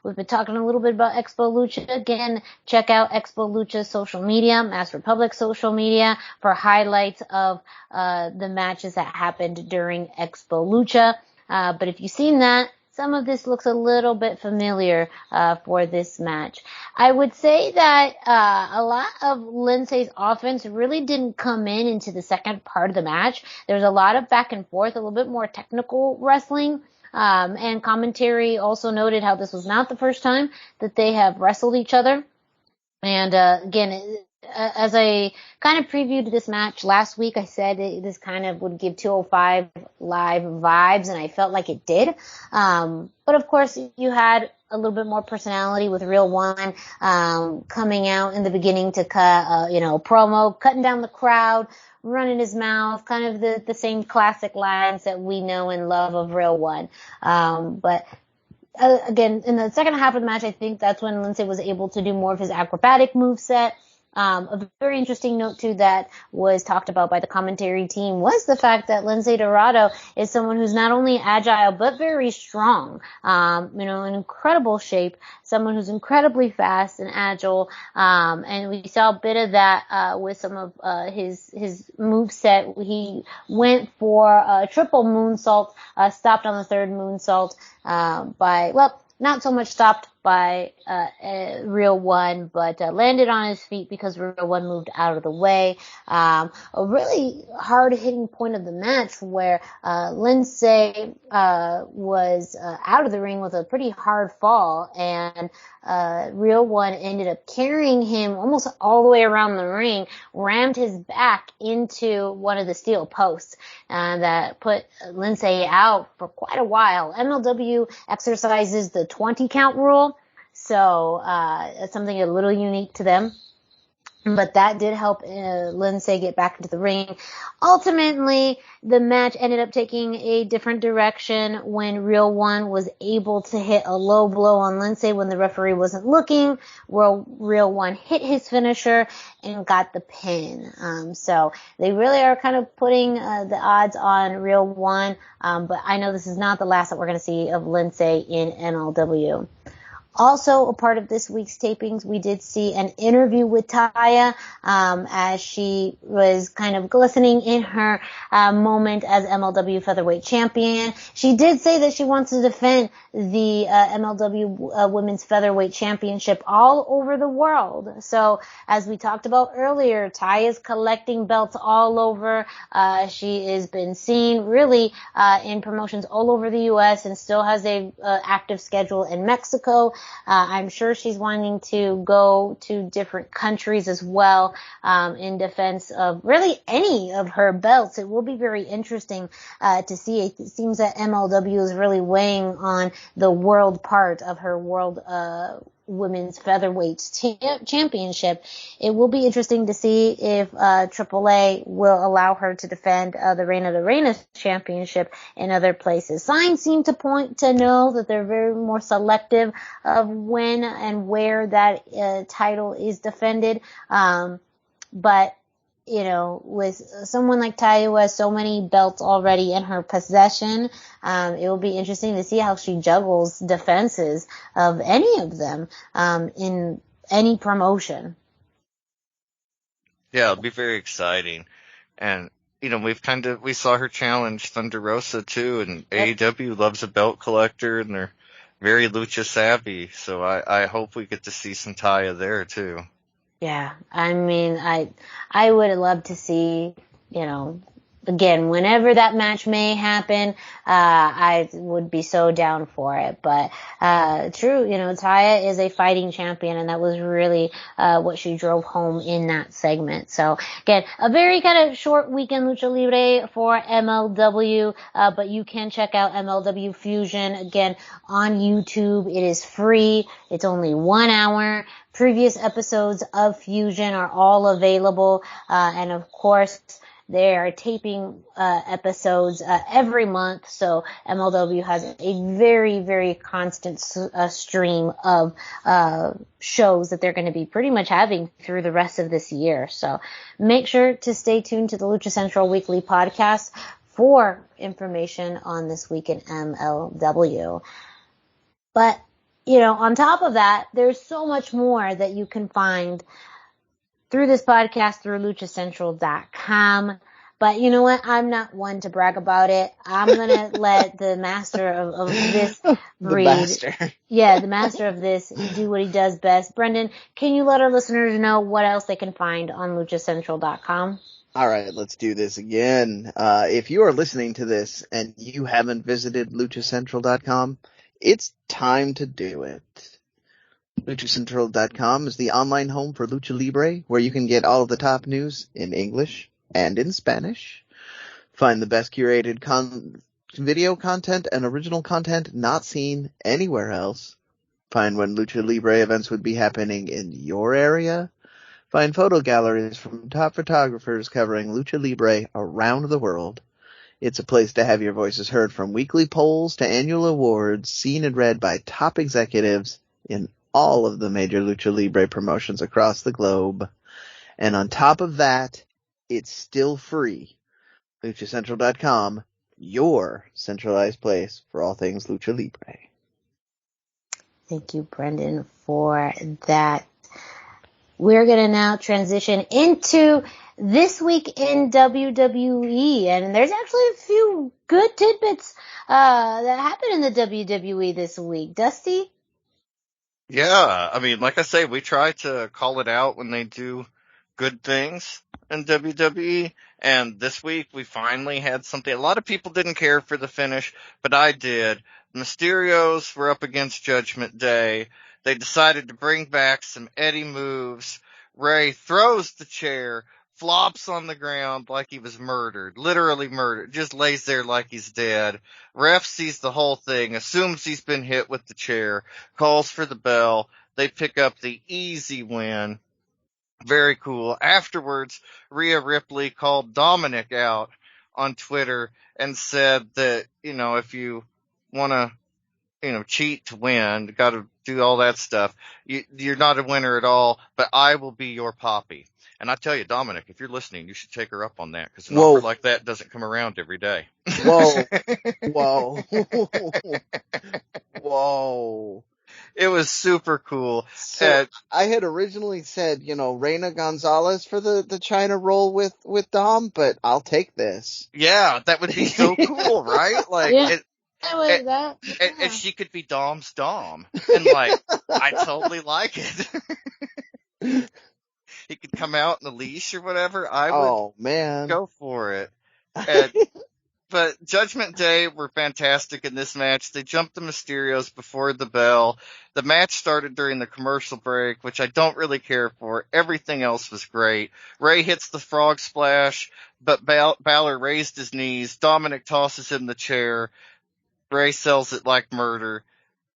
we've been talking a little bit about Expo Lucha. Again, check out Expo Lucha's social media, Mass Republic social media, for highlights of the matches that happened during Expo Lucha. But if you've seen that, some of this looks a little bit familiar for this match. I would say that a lot of Lindsay's offense really didn't come into the second part of the match. There's a lot of back and forth, a little bit more technical wrestling. And commentary also noted how this was not the first time that they have wrestled each other. And again, as I kind of previewed this match last week, I said this kind of would give 205 Live vibes, and I felt like it did. But of course, you had a little bit more personality with Real One coming out in the beginning to cut, promo, cutting down the crowd, running his mouth, kind of the same classic lines that we know and love of Real One. But again, in the second half of the match, I think that's when Lindsay was able to do more of his acrobatic moveset. A very interesting note too that was talked about by the commentary team was the fact that Lince Dorado is someone who's not only agile but very strong, in incredible shape, someone who's incredibly fast and agile, and we saw a bit of that with some of his moveset. He went for a triple moonsault, stopped on the third moonsault not so much stopped by Real One, but landed on his feet because Real One moved out of the way. A really hard-hitting point of the match where Lindsay was out of the ring with a pretty hard fall, and Real One ended up carrying him almost all the way around the ring, rammed his back into one of the steel posts, that put Lindsay out for quite a while. MLW exercises the 20 count rule, so it's something a little unique to them. But that did help Lindsay get back into the ring. Ultimately, the match ended up taking a different direction when Real One was able to hit a low blow on Lindsay when the referee wasn't looking, where Real One hit his finisher and got the pin. So they really are kind of putting the odds on Real One. But I know this is not the last that we're going to see of Lindsay in MLW. Also, a part of this week's tapings, we did see an interview with Taya, as she was kind of glistening in her moment as MLW Featherweight Champion. She did say that she wants to defend the MLW Women's Featherweight Championship all over the world. So, as we talked about earlier, Taya's collecting belts all over. She has been seen really in promotions all over the U.S. and still has a active schedule in Mexico. I'm sure she's wanting to go to different countries as well, in defense of really any of her belts. It will be very interesting to see. It seems that MLW is really weighing on the world part of her world Women's Featherweight Championship. It will be interesting to see if AAA will allow her to defend the Reina de Reinas Championship in other places. Signs seem to point to know that they're very more selective of when and where that title is defended. But with someone like Taya who has so many belts already in her possession, it will be interesting to see how she juggles defenses of any of them in any promotion. Yeah, it'll be very exciting. And, we saw her challenge Thunder Rosa too, and AEW loves a belt collector, and they're very lucha savvy, so I hope we get to see some Taya there too. Yeah, I mean, I would love to see, again, whenever that match may happen, I would be so down for it. But true, Taya is a fighting champion, and that was really what she drove home in that segment. So again, a very kind of short weekend Lucha Libre for MLW, but you can check out MLW Fusion again on YouTube. It is free. It's only 1 hour. Previous episodes of Fusion are all available, and of course, They are taping episodes every month, so MLW has a very, very constant stream of shows that they're going to be pretty much having through the rest of this year. So make sure to stay tuned to the Lucha Central Weekly podcast for information on this week in MLW. But, on top of that, there's so much more that you can find through this podcast through luchacentral.com. But you know what? I'm not one to brag about it. I'm going to let the master of this breed. The master of this do what he does best. Brendan, can you let our listeners know what else they can find on luchacentral.com? All right, let's do this again. If you are listening to this and you haven't visited luchacentral.com, it's time to do it. LuchaCentral.com is the online home for Lucha Libre, where you can get all of the top news in English and in Spanish. Find the best curated video content and original content not seen anywhere else. Find when Lucha Libre events would be happening in your area. Find photo galleries from top photographers covering Lucha Libre around the world. It's a place to have your voices heard, from weekly polls to annual awards, seen and read by top executives in all of the major Lucha Libre promotions across the globe. And on top of that, it's still free. LuchaCentral.com, your centralized place for all things Lucha Libre. Thank you, Brendan, for that. We're going to now transition into this week in WWE. And there's actually a few good tidbits that happened in the WWE this week. Dusty? Yeah, I mean, like I say, we try to call it out when they do good things in WWE, and this week we finally had something. A lot of people didn't care for the finish, but I did. Mysterios were up against Judgment Day. They decided to bring back some Eddie moves. Ray throws the chair, flops on the ground like he was murdered, literally murdered, just lays there like he's dead. Ref sees the whole thing, assumes he's been hit with the chair, calls for the bell. They pick up the easy win. Very cool. Afterwards, Rhea Ripley called Dominic out on Twitter and said that, if you want to, cheat to win, got to do all that stuff, you're not a winner at all, but I will be your Poppy. And I tell you, Dominic, if you're listening, you should take her up on that, because an offer like that doesn't come around every day. Whoa. Whoa. It was super cool. So I had originally said, Reina Gonzalez for the China role with Dom, but I'll take this. Yeah, that would be so cool, right? Like, yeah. And she could be Dom's Dom. And I totally like it. He could come out in a leash or whatever. I would go for it. But Judgment Day were fantastic in this match. They jumped the Mysterios before the bell. The match started during the commercial break, which I don't really care for. Everything else was great. Ray hits the frog splash, but Balor raised his knees. Dominic tosses him the chair. Ray sells it like murder.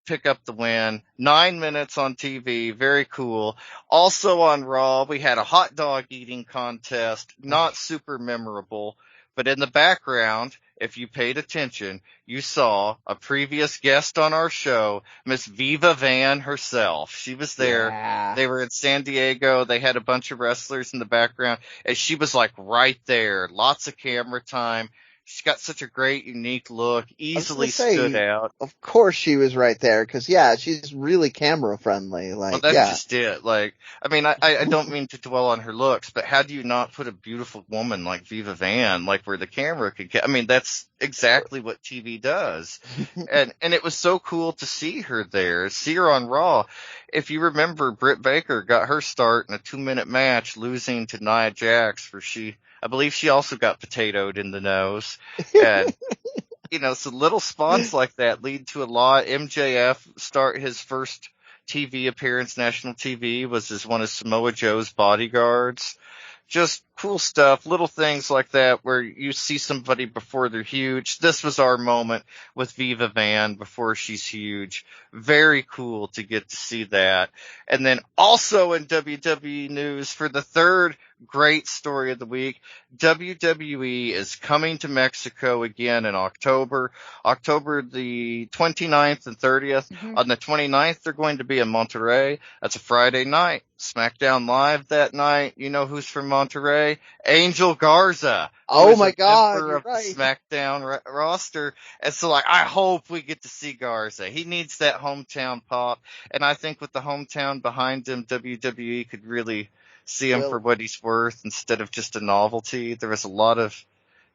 Pick up the win. 9 minutes on TV. Very cool. Also on Raw, we had a hot dog eating contest. Not super memorable. But in the background, if you paid attention, you saw a previous guest on our show, Miss Viva Van herself. She was there. Yeah. They were in San Diego. They had a bunch of wrestlers in the background, and she was right there. Lots of camera time. She's got such a great, unique look, easily stood out. Of course she was right there, because, she's really camera friendly. Well, that's just it. I don't mean to dwell on her looks, but how do you not put a beautiful woman like Viva Van, where the camera could get? That's exactly what TV does. and it was so cool to see her there, see her on Raw. If you remember, Britt Baker got her start in a 2-minute match, losing to Nia Jax, I believe she also got potatoed in the nose. And, so little spots like that lead to a lot. MJF start his first TV appearance, national TV, was as one of Samoa Joe's bodyguards. Just cool stuff, little things like that where you see somebody before they're huge. This was our moment with Viva Van before she's huge. Very cool to get to see that. And then also in WWE news for the third great story of the week, WWE is coming to Mexico again in October the 29th and 30th. Mm-hmm. On the 29th, they're going to be in Monterrey. That's a Friday night. SmackDown Live that night. You know who's from Monterrey? Angel Garza. Oh my God, member you're of the right. SmackDown roster. And so, like, I hope we get to see Garza. He needs that hometown pop. And I think with the hometown behind him, WWE could really see him for what he's worth instead of just a novelty. There was a lot of,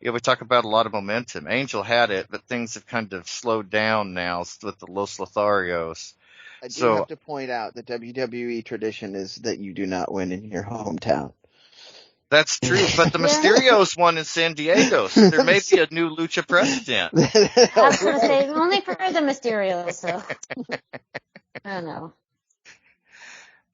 we talk about a lot of momentum. Angel had it, but things have kind of slowed down now with the Los Lotharios. I do have to point out the WWE tradition is that you do not win in your hometown. That's true, but the Mysterios won in San Diego, so there may be a new Lucha precedent. I was going to say, only for the Mysterios, so. I don't know.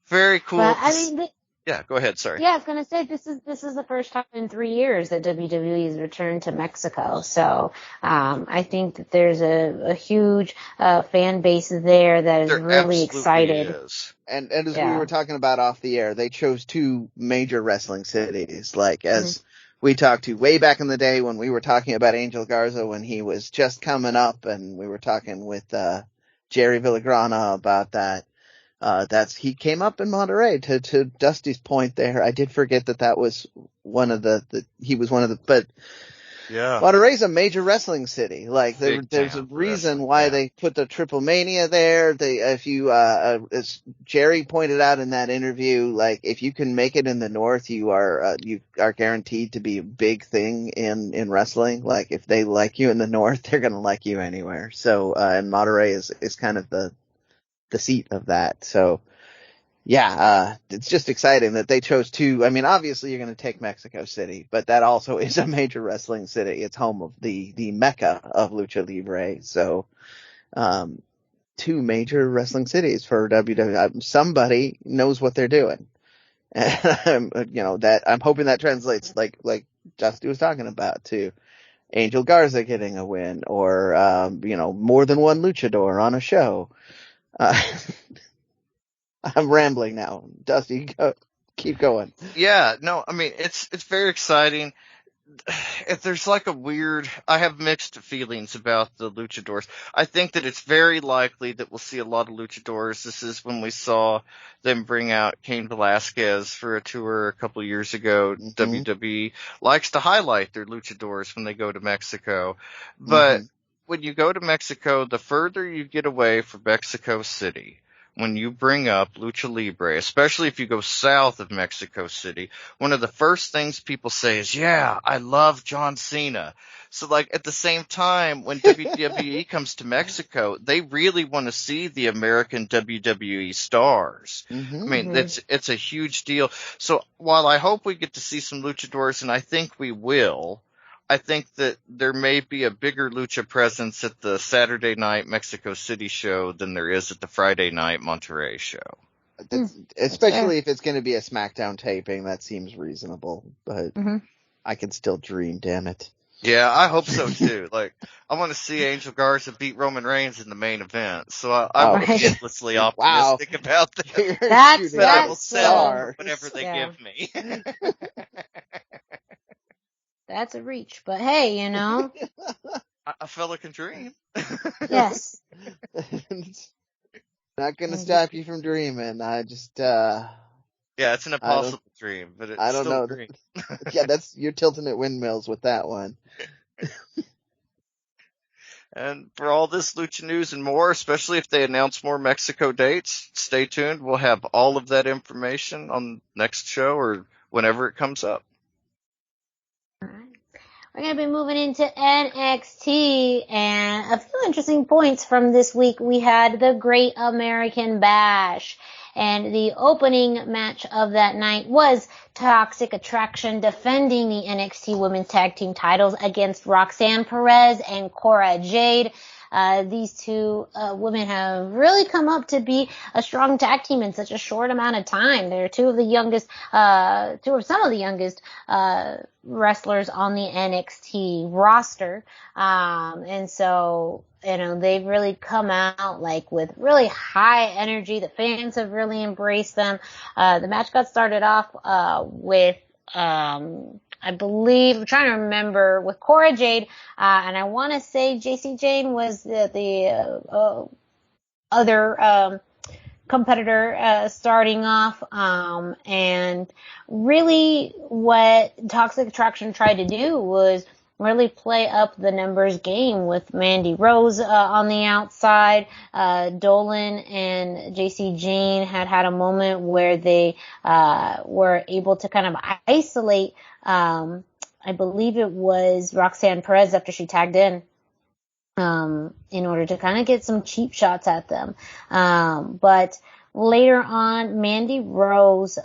Very cool. But, I mean, yeah, go ahead, sorry. Yeah, I was going to say, this is the first time in 3 years that WWE has returned to Mexico. So, I think that there's a huge, fan base there that is really excited. Is. And as we were talking about off the air, they chose two major wrestling cities. Like, as we talked to way back in the day when we were talking about Angel Garza when he was just coming up, and we were talking with, Jerry Villagrana about that. He came up in Monterrey to Dusty's point there. I did forget that was one of but yeah. Monterrey's a major wrestling city. Like there's a reason why they put the Triple Mania there. As Jerry pointed out in that interview, like if you can make it in the north, you are guaranteed to be a big thing in wrestling. Like if they like you in the north, they're going to like you anywhere. So, and Monterrey is kind of the seat of that. So yeah, it's just exciting that they chose two. I mean, obviously you're going to take Mexico City, but that also is a major wrestling city. It's home of the Mecca of Lucha Libre. So, two major wrestling cities for WWE. Somebody knows what they're doing. And I'm hoping that translates like Dusty was talking about to Angel Garza getting a win or, more than one luchador on a show. I'm rambling now. Dusty, keep going. Yeah, no, I mean, it's very exciting. If there's like I have mixed feelings about the luchadors. I think that it's very likely that we'll see a lot of luchadors. This is when we saw them bring out Cain Velasquez for a tour a couple of years ago. WWE likes to highlight their luchadors when they go to Mexico. But when you go to Mexico, the further you get away from Mexico City, when you bring up Lucha Libre, especially if you go south of Mexico City, one of the first things people say is, yeah, I love John Cena. So like at the same time, when WWE comes to Mexico, they really want to see the American WWE stars. I mean, it's a huge deal. So while I hope we get to see some luchadors, and I think we will, I think that there may be a bigger lucha presence at the Saturday night Mexico City show than there is at the Friday night Monterrey show. Especially if it's going to be a SmackDown taping, that seems reasonable. But I can still dream, damn it. Yeah, I hope so too. Like, I want to see Angel Garza beat Roman Reigns in the main event, so I'm endlessly optimistic about that. That's I will sell whatever they give me. That's a reach, but hey, a fella can dream. Yes. Not gonna stop you from dreaming. I just, yeah, it's an impossible dream, but it's still a dream. Yeah, you're tilting at windmills with that one. And for all this lucha news and more, especially if they announce more Mexico dates, stay tuned. We'll have all of that information on next show or whenever it comes up. We're going to be moving into NXT, and a few interesting points from this week. We had the Great American Bash, and the opening match of that night was Toxic Attraction defending the NXT Women's Tag Team titles against Roxanne Perez and Cora Jade. these two women have really come up to be a strong tag team in such a short amount of time. They're two of some of the youngest wrestlers on the NXT roster. And so, they've really come out like with really high energy. The fans have really embraced them. The match got started off with I believe, I'm trying to remember, with Cora Jade, and I want to say JC Jane was the other competitor starting off, and really what Toxic Attraction tried to do was really play up the numbers game with Mandy Rose on the outside. Dolan and JC Jane had a moment where they were able to kind of isolate, I believe it was Roxanne Perez after she tagged in order to kind of get some cheap shots at them. But later on, Mandy Rose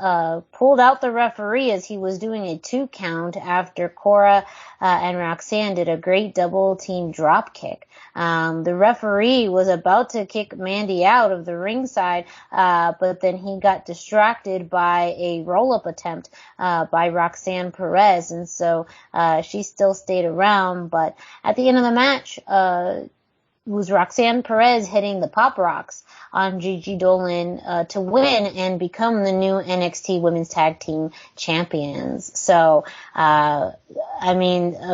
pulled out the referee as he was doing a 2 count after Cora and Roxanne did a great double team drop kick. The referee was about to kick Mandy out of the ringside, but then he got distracted by a roll-up attempt by Roxanne Perez, and so she still stayed around. But at the end of the match, was Roxanne Perez hitting the Pop Rocks on Gigi Dolan to win and become the new NXT Women's Tag Team Champions. So, a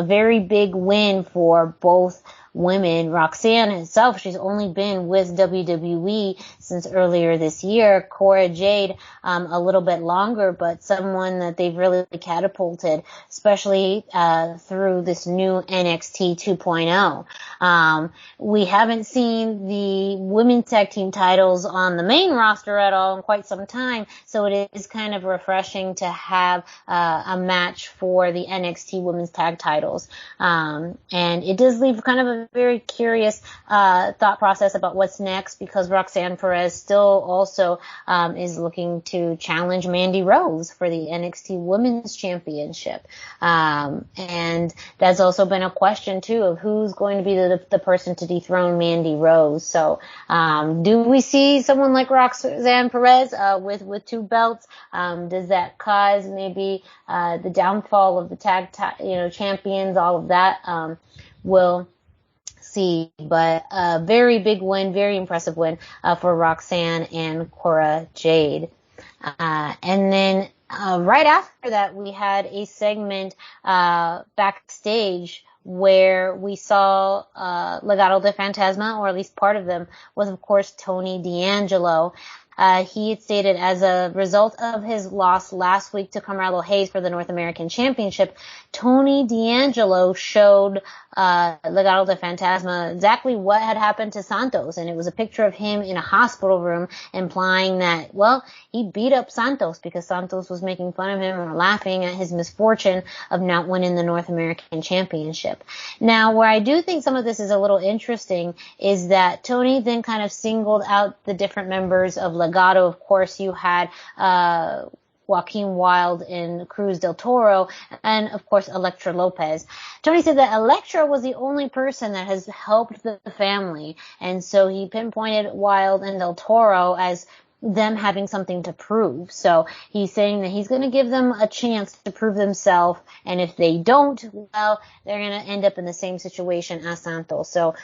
very big win for both women. Roxanne herself, she's only been with WWE since earlier this year. Cora Jade, a little bit longer, but someone that they've really catapulted, especially through this new NXT 2.0. We haven't seen the women's tag team titles on the main roster at all in quite some time, so it is kind of refreshing to have a match for the NXT women's tag titles. And it does leave kind of a very curious thought process about what's next, because Roxanne Perez still also is looking to challenge Mandy Rose for the NXT Women's Championship. And that's also been a question too of who's going to be the person to dethrone Mandy Rose. So do we see someone like Roxanne Perez with 2 belts? Does that cause maybe the downfall of the tag champions? All of that we'll see, but a very big win, very impressive win for Roxanne and Cora Jade. And then right after that, we had a segment backstage where we saw Legado del Fantasma, or at least part of them, was of course Tony D'Angelo. He had stated, as a result of his loss last week to Carmelo Hayes for the North American Championship, Tony D'Angelo showed Legado del Fantasma exactly what had happened to Santos, and it was a picture of him in a hospital room, implying that, well, he beat up Santos because Santos was making fun of him or laughing at his misfortune of not winning the North American Championship. Now, where I do think some of this is a little interesting is that Tony then kind of singled out the different members of Legado. Of course, you had Joaquin Wilde and Cruz del Toro, and of course Elektra Lopez. Tony said that Elektra was the only person that has helped the family, and so he pinpointed Wilde and del Toro as them having something to prove. So he's saying that he's going to give them a chance to prove themselves, and if they don't, well, they're going to end up in the same situation as Santos. So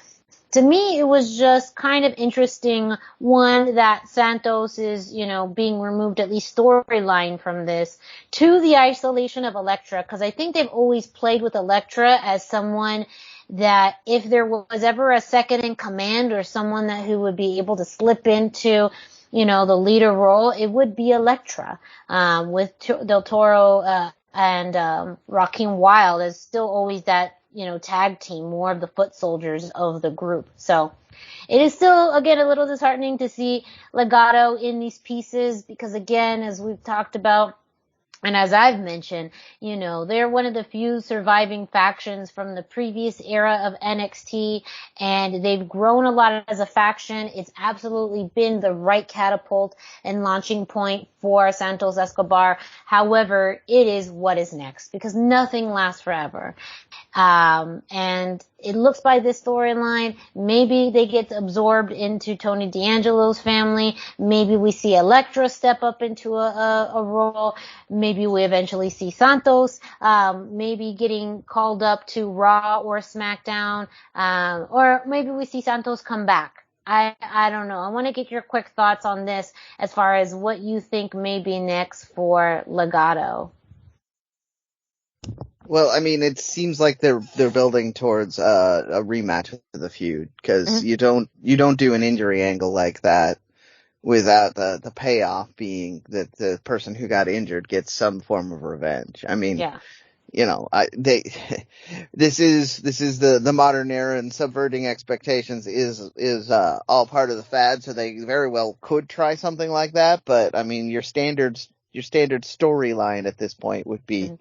to me, it was just kind of interesting, one, that Santos is, being removed, at least storyline from this, to the isolation of Elektra, because I think they've always played with Elektra as someone that if there was ever a second in command or someone who would be able to slip into, the leader role, it would be Elektra, with Del Toro and Joaquin Wilde as still always that, tag team, more of the foot soldiers of the group. So it is still, again, a little disheartening to see Legado in these pieces because, again, as we've talked about, and as I've mentioned, they're one of the few surviving factions from the previous era of NXT, and they've grown a lot as a faction. It's absolutely been the right catapult and launching point for Santos Escobar. However, it is what is next, because nothing lasts forever. And it looks by this storyline, maybe they get absorbed into Tony D'Angelo's family. Maybe we see Elektra step up into a role. Maybe we eventually see Santos, maybe getting called up to Raw or SmackDown. Or maybe we see Santos come back. I don't know. I want to get your quick thoughts on this as far as what you think may be next for Legado. Well, I mean, it seems like they're building towards a rematch of the feud, because you don't do an injury angle like that without the payoff being that the person who got injured gets some form of revenge. I mean, you know, this is the modern era, and subverting expectations is all part of the fad, so they very well could try something like that. But I mean, your standard storyline at this point would be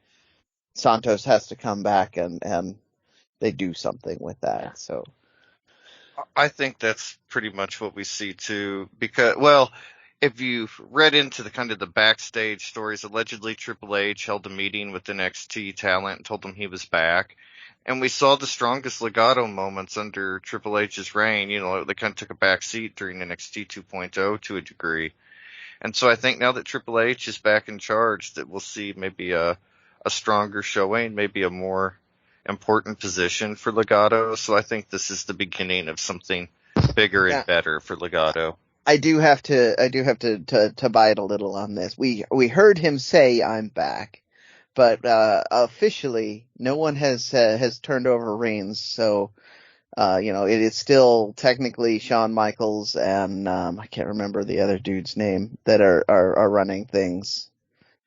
Santos has to come back and they do something with that. Yeah. So I think that's pretty much what we see too, because, well, if you've read into the kind of the backstage stories, allegedly Triple H held a meeting with NXT talent and told them he was back. And we saw the strongest Legado moments under Triple H's reign. You know, they kind of took a back seat during NXT 2.0 to a degree. And so I think now that Triple H is back in charge, that we'll see maybe a stronger showing, maybe a more important position for Legado. So I think this is the beginning of something bigger and better for Legado. I do have to bite a little on this. We heard him say I'm back, but officially no one has turned over reins. So you know, it is still technically Shawn Michaels and I can't remember the other dude's name that are running things,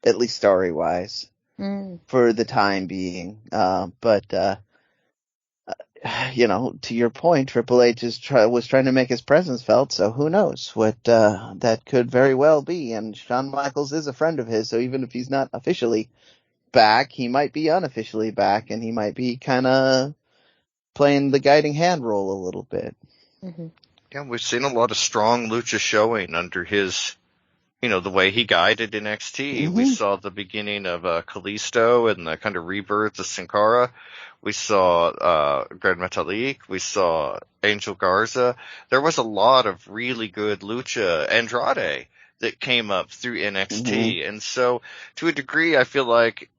at least story wise. For the time being. But you know, to your point, Triple H was trying to make his presence felt, so who knows what that could very well be. And Shawn Michaels is a friend of his, so even if he's not officially back, he might be unofficially back, and he might be kind of playing the guiding hand role a little bit. Yeah, we've seen a lot of strong lucha showing under his, you know, the way he guided NXT. We saw the beginning of Kalisto and the kind of rebirth of Sin Cara. We saw Gran Metalik. We saw Angel Garza. There was a lot of really good lucha Andrade that came up through NXT. And so, to a degree, I feel like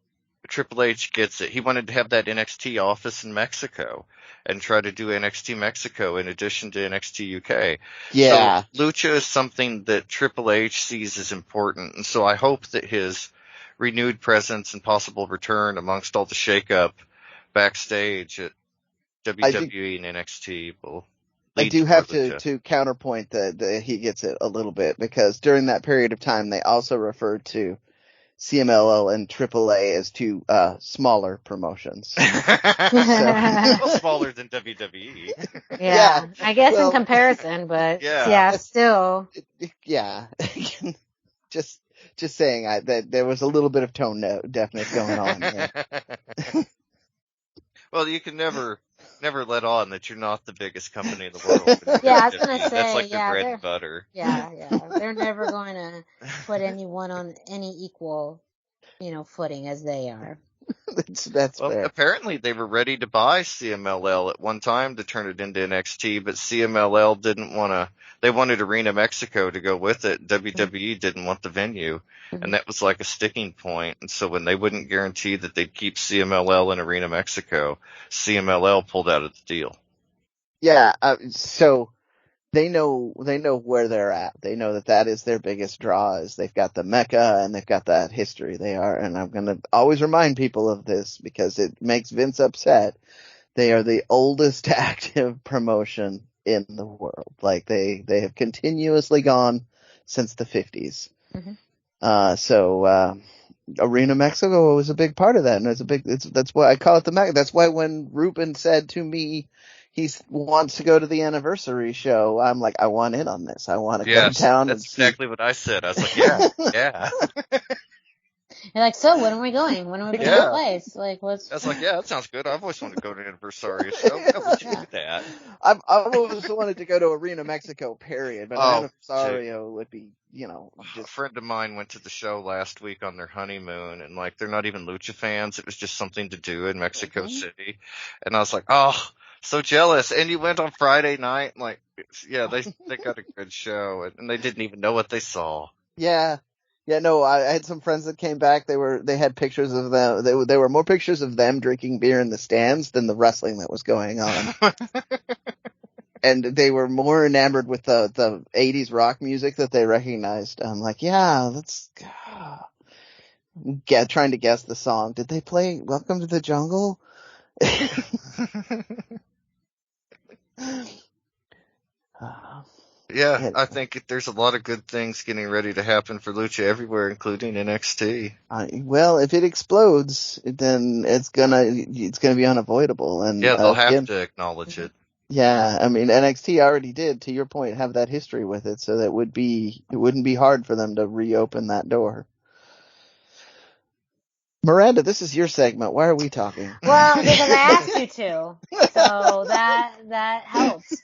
Triple H gets it. He wanted to have that NXT office in Mexico and try to do NXT Mexico in addition to NXT UK. Yeah. So lucha is something that Triple H sees as important, and so I hope that his renewed presence and possible return amongst all the shakeup backstage at WWE and NXT will lead. I do have to counterpoint that he gets it a little bit, because during that period of time they also referred to CMLL and AAA as two smaller promotions. Well, smaller than WWE. Yeah, I guess in comparison, but still. Yeah, just saying that there was a little bit of tone deafness going on here. Well, you can never let on that you're not the biggest company in the world. Yeah, I was gonna say, that's like their bread and butter. Yeah, they're never going to put anyone on any equal, you know, footing as they are. That's well, fair. Apparently they were ready to buy CMLL at one time to turn it into NXT, but CMLL didn't want to. They wanted Arena Mexico to go with it. WWE didn't want the venue, and that was like a sticking point. And so when they wouldn't guarantee that they'd keep CMLL in Arena Mexico, CMLL pulled out of the deal. Yeah, so they know where they're at. They know that is their biggest draw. Is they've got the Mecca and they've got that history. They are, and I'm gonna always remind people of this because it makes Vince upset. They are the oldest active promotion in the world. Like they have continuously gone since the 50s. So Arena Mexico was a big part of that, and that's why I call it the Mecca. That's why when Ruben said to me he wants to go to the anniversary show, I'm like, I want in on this. I want to go down. That's exactly what I said. I was like, yeah. You're like, so when are we going? When are we going to the place? Like, what's? That's like, yeah, that sounds good. I've always wanted to go to an Anniversario show. Yeah, we should do that. I've always wanted to go to Arena Mexico, period. But Anniversario would be, A friend of mine went to the show last week on their honeymoon, and like, they're not even Lucha fans. It was just something to do in Mexico City. And I was like, oh, so jealous. And you went on Friday night, and like, yeah, they got a good show, and they didn't even know what they saw. Yeah. Yeah, no, I had some friends that came back. They had pictures of them. They were more pictures of them drinking beer in the stands than the wrestling that was going on. And they were more enamored with the 80s rock music that they recognized. I'm like, yeah, that's trying to guess the song. Did they play Welcome to the Jungle? Yeah, I think there's a lot of good things getting ready to happen for Lucha everywhere, including NXT. Well, if it explodes, then it's gonna be unavoidable. And yeah, they'll have to acknowledge it. Yeah, I mean, NXT already did, to your point, have that history with it, so that it wouldn't be hard for them to reopen that door. Miranda, this is your segment. Why are we talking? Well, because I asked you to, so that helps.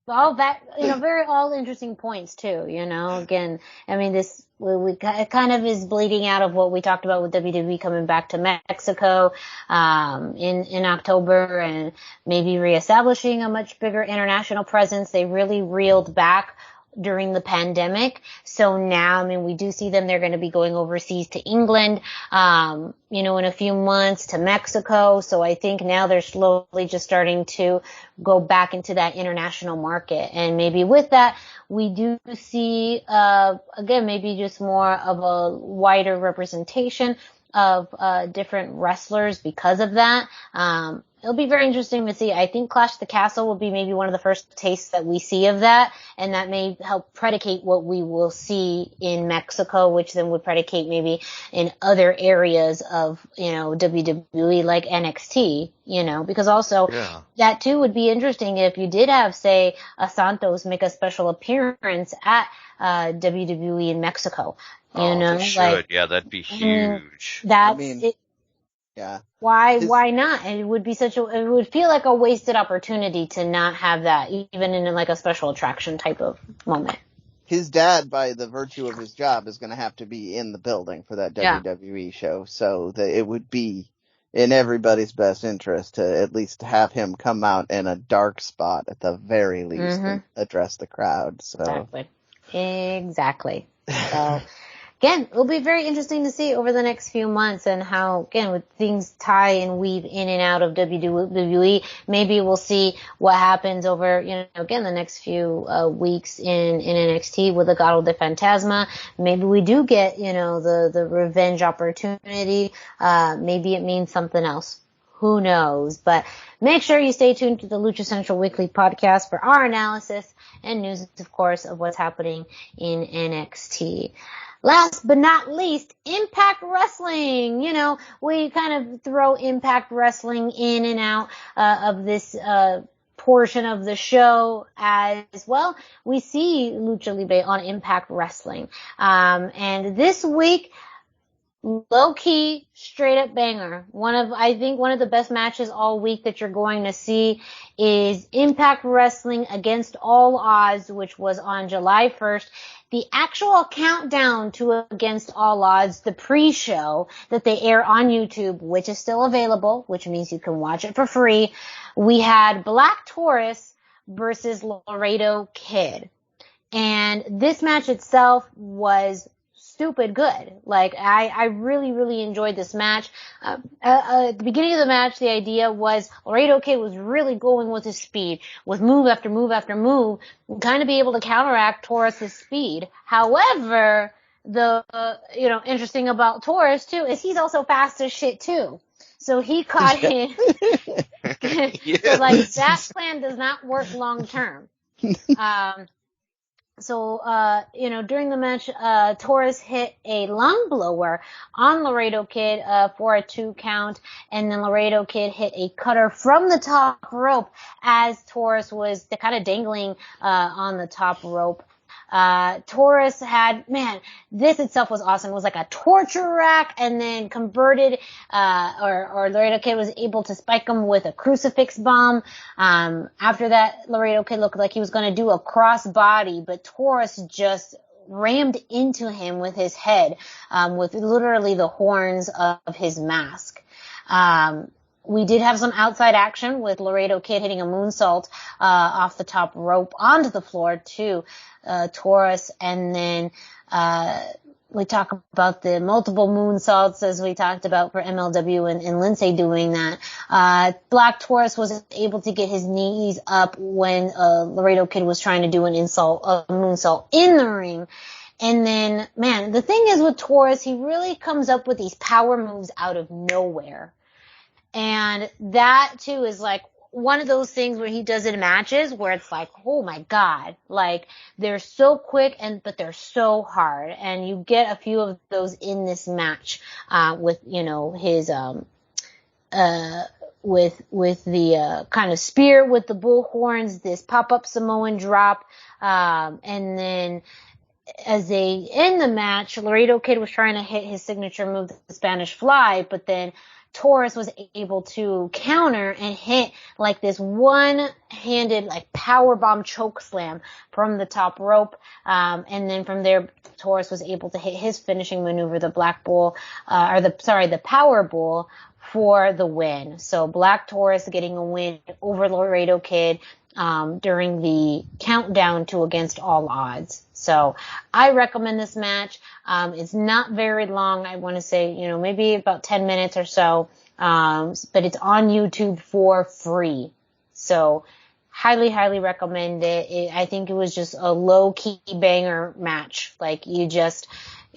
All that, very all interesting points too, again, I mean, this, it kind of is bleeding out of what we talked about with WWE coming back to Mexico, in October, and maybe reestablishing a much bigger international presence. They really reeled back during the pandemic. So now, I mean, we do see them. They're going to be going overseas to England, in a few months, to Mexico. So I think now they're slowly just starting to go back into that international market. And maybe with that, we do see, again, maybe just more of a wider representation of different wrestlers because of that. It'll be very interesting to see. I think Clash at the Castle will be maybe one of the first tastes that we see of that, and that may help predicate what we will see in Mexico, which then would predicate maybe in other areas of, WWE like NXT, because also that too would be interesting if you did have, say, a Santos make a special appearance at WWE in Mexico. They should. Yeah, that'd be huge. Yeah. Why not? It would be it would feel like a wasted opportunity to not have that, even in like a special attraction type of moment. His dad, by the virtue of his job, is going to have to be in the building for that WWE show, so that it would be in everybody's best interest to at least have him come out in a dark spot at the very least and address the crowd. So Exactly. So. Again, it'll be very interesting to see over the next few months and how, again, with things tie and weave in and out of WWE, maybe we'll see what happens over, again, the next few weeks in NXT with Legado de Fantasma. Maybe we do get, the revenge opportunity. Maybe it means something else. Who knows? But make sure you stay tuned to the Lucha Central Weekly podcast for our analysis and news, of course, of what's happening in NXT. Last but not least, Impact Wrestling. We kind of throw Impact Wrestling in and out of this portion of the show as well. We see Lucha Libre on Impact Wrestling. And this week, low-key, straight-up banger. I think one of the best matches all week that you're going to see is Impact Wrestling Against All Odds, which was on July 1st. The actual countdown to Against All Odds, the pre-show that they air on YouTube, which is still available, which means you can watch it for free. We had Black Taurus versus Laredo Kid. And this match itself was stupid good. Like, I really, really enjoyed this match. At the beginning of the match, the idea was Laredo Kid was really going with his speed, with move after move after move, kind of be able to counteract Taurus's speed. However, the, interesting about Taurus too is he's also fast as shit too. So he caught him. So like, that plan does not work long term. So, during the match, Taurus hit a lung blower on Laredo Kid, for a 2 count, and then Laredo Kid hit a cutter from the top rope as Taurus was kind of dangling, on the top rope. Taurus had, man, this itself was awesome. It was like a torture rack, and then converted, or Laredo Kid was able to spike him with a crucifix bomb. After that, Laredo Kid looked like he was going to do a cross body, but Taurus just rammed into him with his head, with literally the horns of his mask. We did have some outside action with Laredo Kid hitting a moonsault off the top rope onto the floor to Taurus, and then we talk about the multiple moonsaults as we talked about for MLW and Lindsay doing that. Black Taurus was able to get his knees up when Laredo Kid was trying to do a moonsault in the ring. And then, man, the thing is with Taurus, he really comes up with these power moves out of nowhere. And that too is like one of those things where he does it in matches where it's like, oh my God, like they're so quick but they're so hard. And you get a few of those in this match, with, his, with the, kind of spear with the bull horns, this pop-up Samoan drop, and then as they end the match, Laredo Kid was trying to hit his signature move, the Spanish Fly, but then Taurus was able to counter and hit like this one-handed like power bomb choke slam from the top rope. And then from there, Taurus was able to hit his finishing maneuver, the the power bull for the win. So Black Taurus getting a win over Laredo Kid, during the countdown to Against All Odds. So I recommend this match. It's not very long. I want to say, maybe about 10 minutes or so. But it's on YouTube for free. So highly, highly recommend it. I think it was just a low-key banger match. Like, you just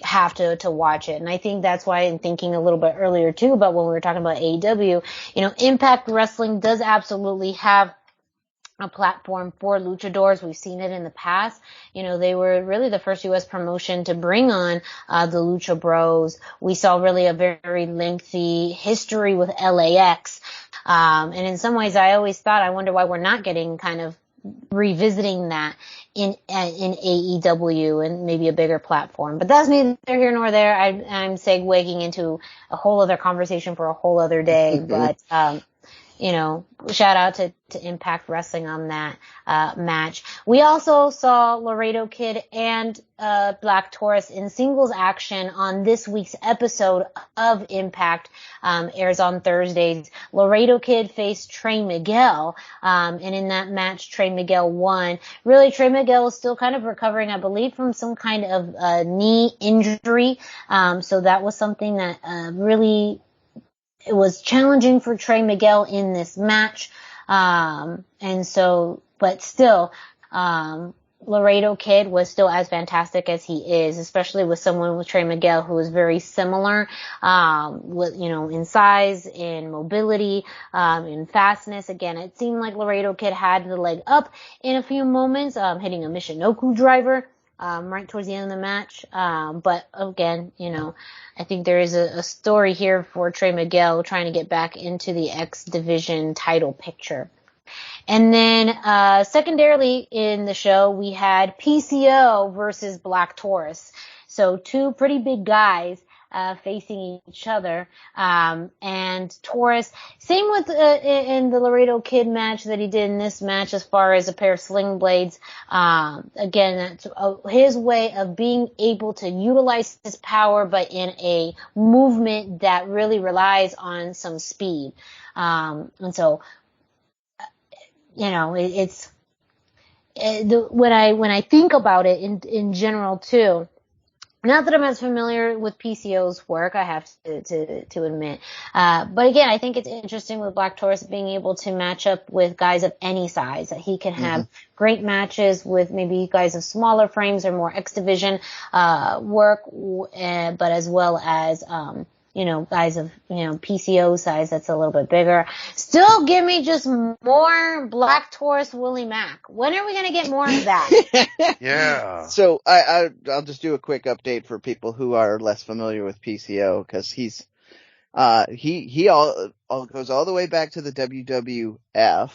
have to watch it. And I think that's why I'm thinking a little bit earlier too about when we were talking about AEW, Impact Wrestling does absolutely have a platform for luchadors. We've seen it in the past. They were really the first U.S. promotion to bring on the Lucha Bros. We saw really a very lengthy history with LAX. And in some ways, I always thought, I wonder why we're not getting kind of revisiting that in AEW and maybe a bigger platform. But that's neither here nor there. I'm segueing into a whole other conversation for a whole other day. But, shout out to Impact Wrestling on that match. We also saw Laredo Kid and Black Taurus in singles action on this week's episode of Impact. Airs on Thursdays. Laredo Kid faced Trey Miguel, and in that match, Trey Miguel won. Really, Trey Miguel is still kind of recovering, I believe, from some kind of knee injury. So that was something that really it was challenging for Trey Miguel in this match. But still, Laredo Kid was still as fantastic as he is, especially with someone with Trey Miguel who is very similar, in size, in mobility, in fastness. Again, it seemed like Laredo Kid had the leg up in a few moments, hitting a Michinoku driver. Right towards the end of the match. But again, I think there is a story here for Trey Miguel trying to get back into the X Division title picture. And then, secondarily in the show, we had PCO versus Black Taurus. So two pretty big guys, facing each other. And Taurus, same with, in the Laredo Kid match that he did in this match as far as a pair of sling blades. Again, that's his way of being able to utilize his power, but in a movement that really relies on some speed. And so, when I think about it in general too, not that I'm as familiar with PCO's work, I have to admit. But again, I think it's interesting with Black Taurus being able to match up with guys of any size. That he can have great matches with maybe guys of smaller frames or more X Division work, but as well as guys of, PCO size that's a little bit bigger. Still give me just more Black Taurus Willie Mack. When are we going to get more of that? Yeah. So I'll just do a quick update for people who are less familiar with PCO, because he goes all the way back to the WWF.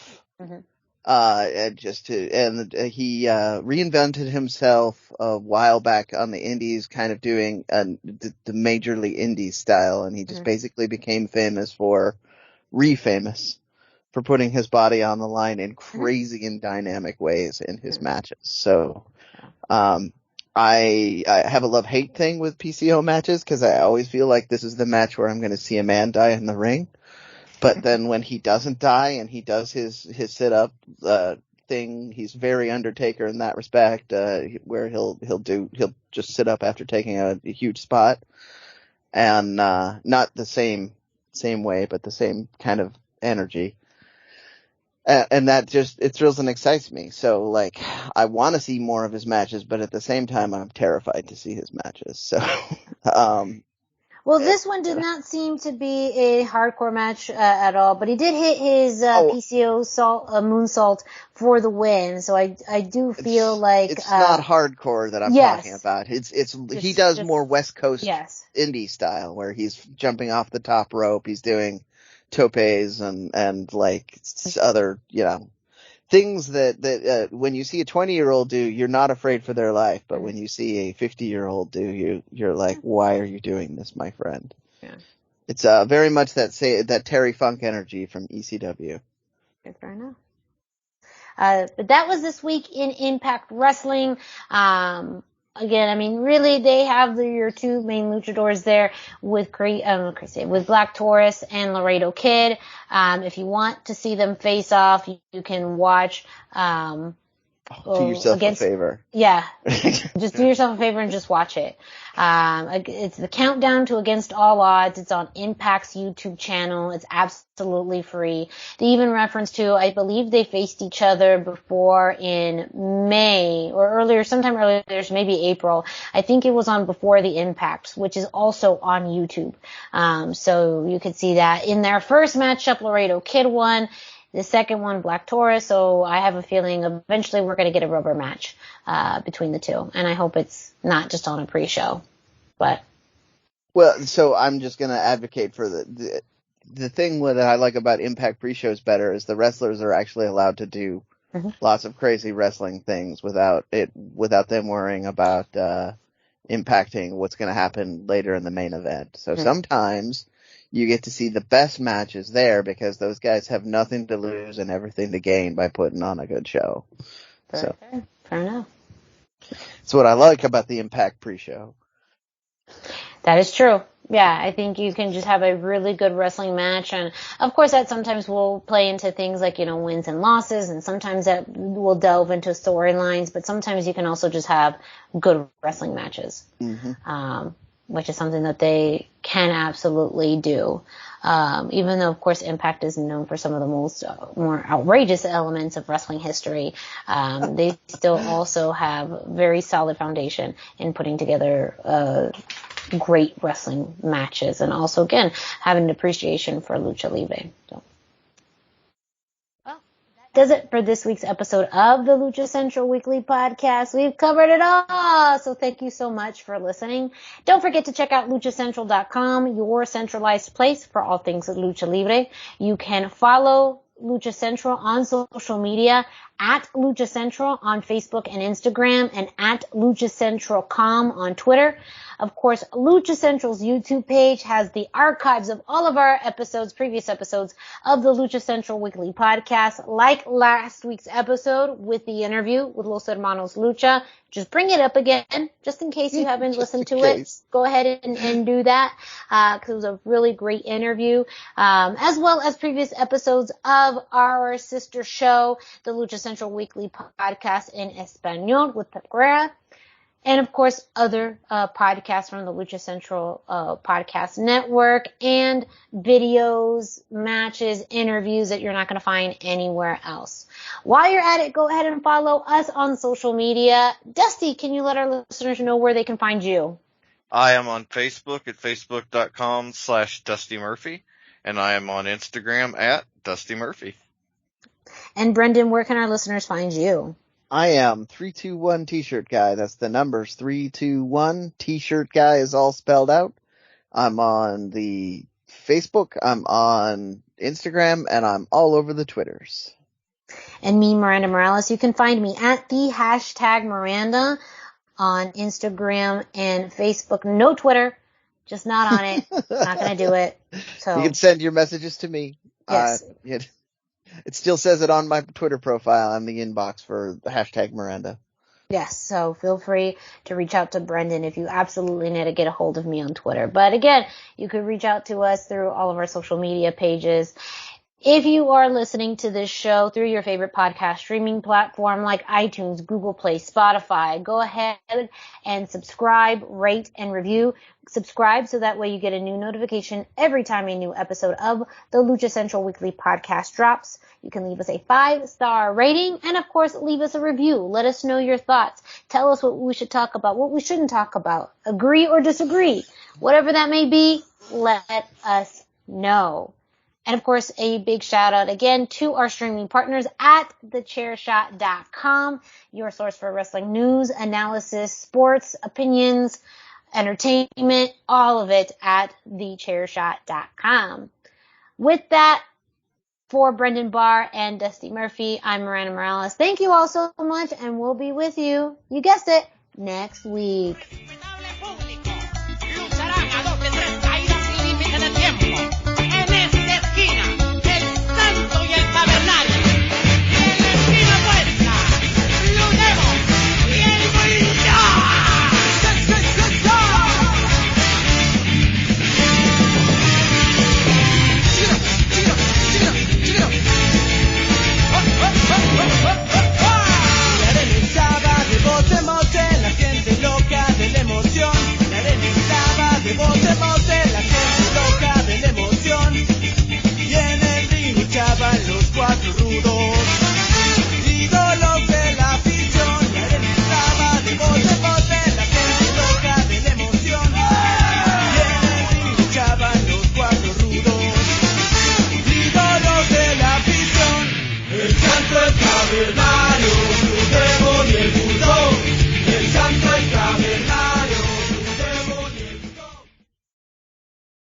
and he reinvented himself a while back on the indies, kind of doing the majorly indie style, and he just basically became famous for putting his body on the line in crazy and dynamic ways in his matches. So, I have a love-hate thing with PCO matches because I always feel like this is the match where I'm going to see a man die in the ring. But then when he doesn't die and he does his sit-up thing, he's very Undertaker in that respect, where he'll just sit up after taking a huge spot, and not the same way, but the same kind of energy. And that it thrills and excites me. So, like, I want to see more of his matches, but at the same time, I'm terrified to see his matches. So, well, this one did not seem to be a hardcore match at all, but he did hit his PCO moonsault for the win. So I do feel like it's not hardcore that I'm talking about. He does more West Coast indie style, where he's jumping off the top rope, he's doing topes and like other, things that when you see a 20-year-old do, you're not afraid for their life. But when you see a 50-year-old do, you're like, why are you doing this, my friend? Yeah. It's very much that Terry Funk energy from ECW. Fair enough. But that was this week in Impact Wrestling. Again, I mean, really, they have your two main luchadors there with Black Taurus and Laredo Kid. If you want to see them face off, you can watch, do yourself a favor. Yeah. Just do yourself a favor and just watch it. It's the countdown to Against All Odds. It's on Impact's YouTube channel. It's absolutely free. They even reference to, I believe they faced each other before in May or sometime earlier, maybe April. I think it was on Before the Impacts, which is also on YouTube. So you could see that. In their first matchup, Laredo Kid won. The second one, Black Taurus. So I have a feeling eventually we're going to get a rubber match between the two. And I hope it's not just on a pre-show. So I'm just going to advocate for the thing that I like about Impact pre-shows better is the wrestlers are actually allowed to do lots of crazy wrestling things without them worrying about impacting what's going to happen later in the main event. So sometimes you get to see the best matches there because those guys have nothing to lose and everything to gain by putting on a good show. Fair enough. That's what I like about the Impact pre-show. That is true. Yeah, I think you can just have a really good wrestling match. And of course that sometimes will play into things like, wins and losses. And sometimes that will delve into storylines. But sometimes you can also just have good wrestling matches. Which is something that they can absolutely do. Even though, of course, Impact is known for some of the more outrageous elements of wrestling history, they still also have very solid foundation in putting together great wrestling matches, and also, again, having an appreciation for Lucha Libre. So. Does it for this week's episode of the Lucha Central Weekly Podcast. We've covered it all, so thank you so much for listening. Don't forget to check out luchacentral.com, your centralized place for all things Lucha Libre. You can follow Lucha Central on social media at Lucha Central on Facebook and Instagram, and at Lucha Central.com on Twitter. Of course, Lucha Central's YouTube page has the archives of all of our previous episodes of the Lucha Central Weekly Podcast, like last week's episode with the interview with Los Hermanos Lucha. Just bring it up again, just in case you haven't listened to it. Go ahead and do that, because it was a really great interview, as well as previous episodes of our sister show, the Lucha Central Weekly Podcast in Espanol with Pereira. And, of course, other podcasts from the Lucha Central Podcast Network, and videos, matches, interviews that you're not going to find anywhere else. While you're at it, go ahead and follow us on social media. Dusty, can you let our listeners know where they can find you? I am on Facebook at facebook.com/Dusty Murphy, and I am on Instagram at Dusty Murphy. And, Brendan, where can our listeners find you? I am 321 T-shirt guy. That's the numbers 321. T-shirt guy is all spelled out. I'm on the Facebook, I'm on Instagram, and I'm all over the Twitters. And me, Miranda Morales. You can find me at the hashtag Miranda on Instagram and Facebook. No Twitter. Just not on it. Not going to do it. So you can send your messages to me. Yes. It still says it on my Twitter profile on the inbox for the hashtag Miranda. Yes, so feel free to reach out to Brendan if you absolutely need to get a hold of me on Twitter. But again, you could reach out to us through all of our social media pages. If you are listening to this show through your favorite podcast streaming platform like iTunes, Google Play, Spotify, go ahead and subscribe, rate, and review. Subscribe so that way you get a new notification every time a new episode of the Lucha Central Weekly podcast drops. You can leave us a 5-star rating and, of course, leave us a review. Let us know your thoughts. Tell us what we should talk about, what we shouldn't talk about. Agree or disagree. Whatever that may be, let us know. And, of course, a big shout-out again to our streaming partners at thechairshot.com, your source for wrestling news, analysis, sports, opinions, entertainment, all of it at thechairshot.com. With that, for Brendan Barr and Dusty Murphy, I'm Miranda Morales. Thank you all so much, and we'll be with you, you guessed it, next week.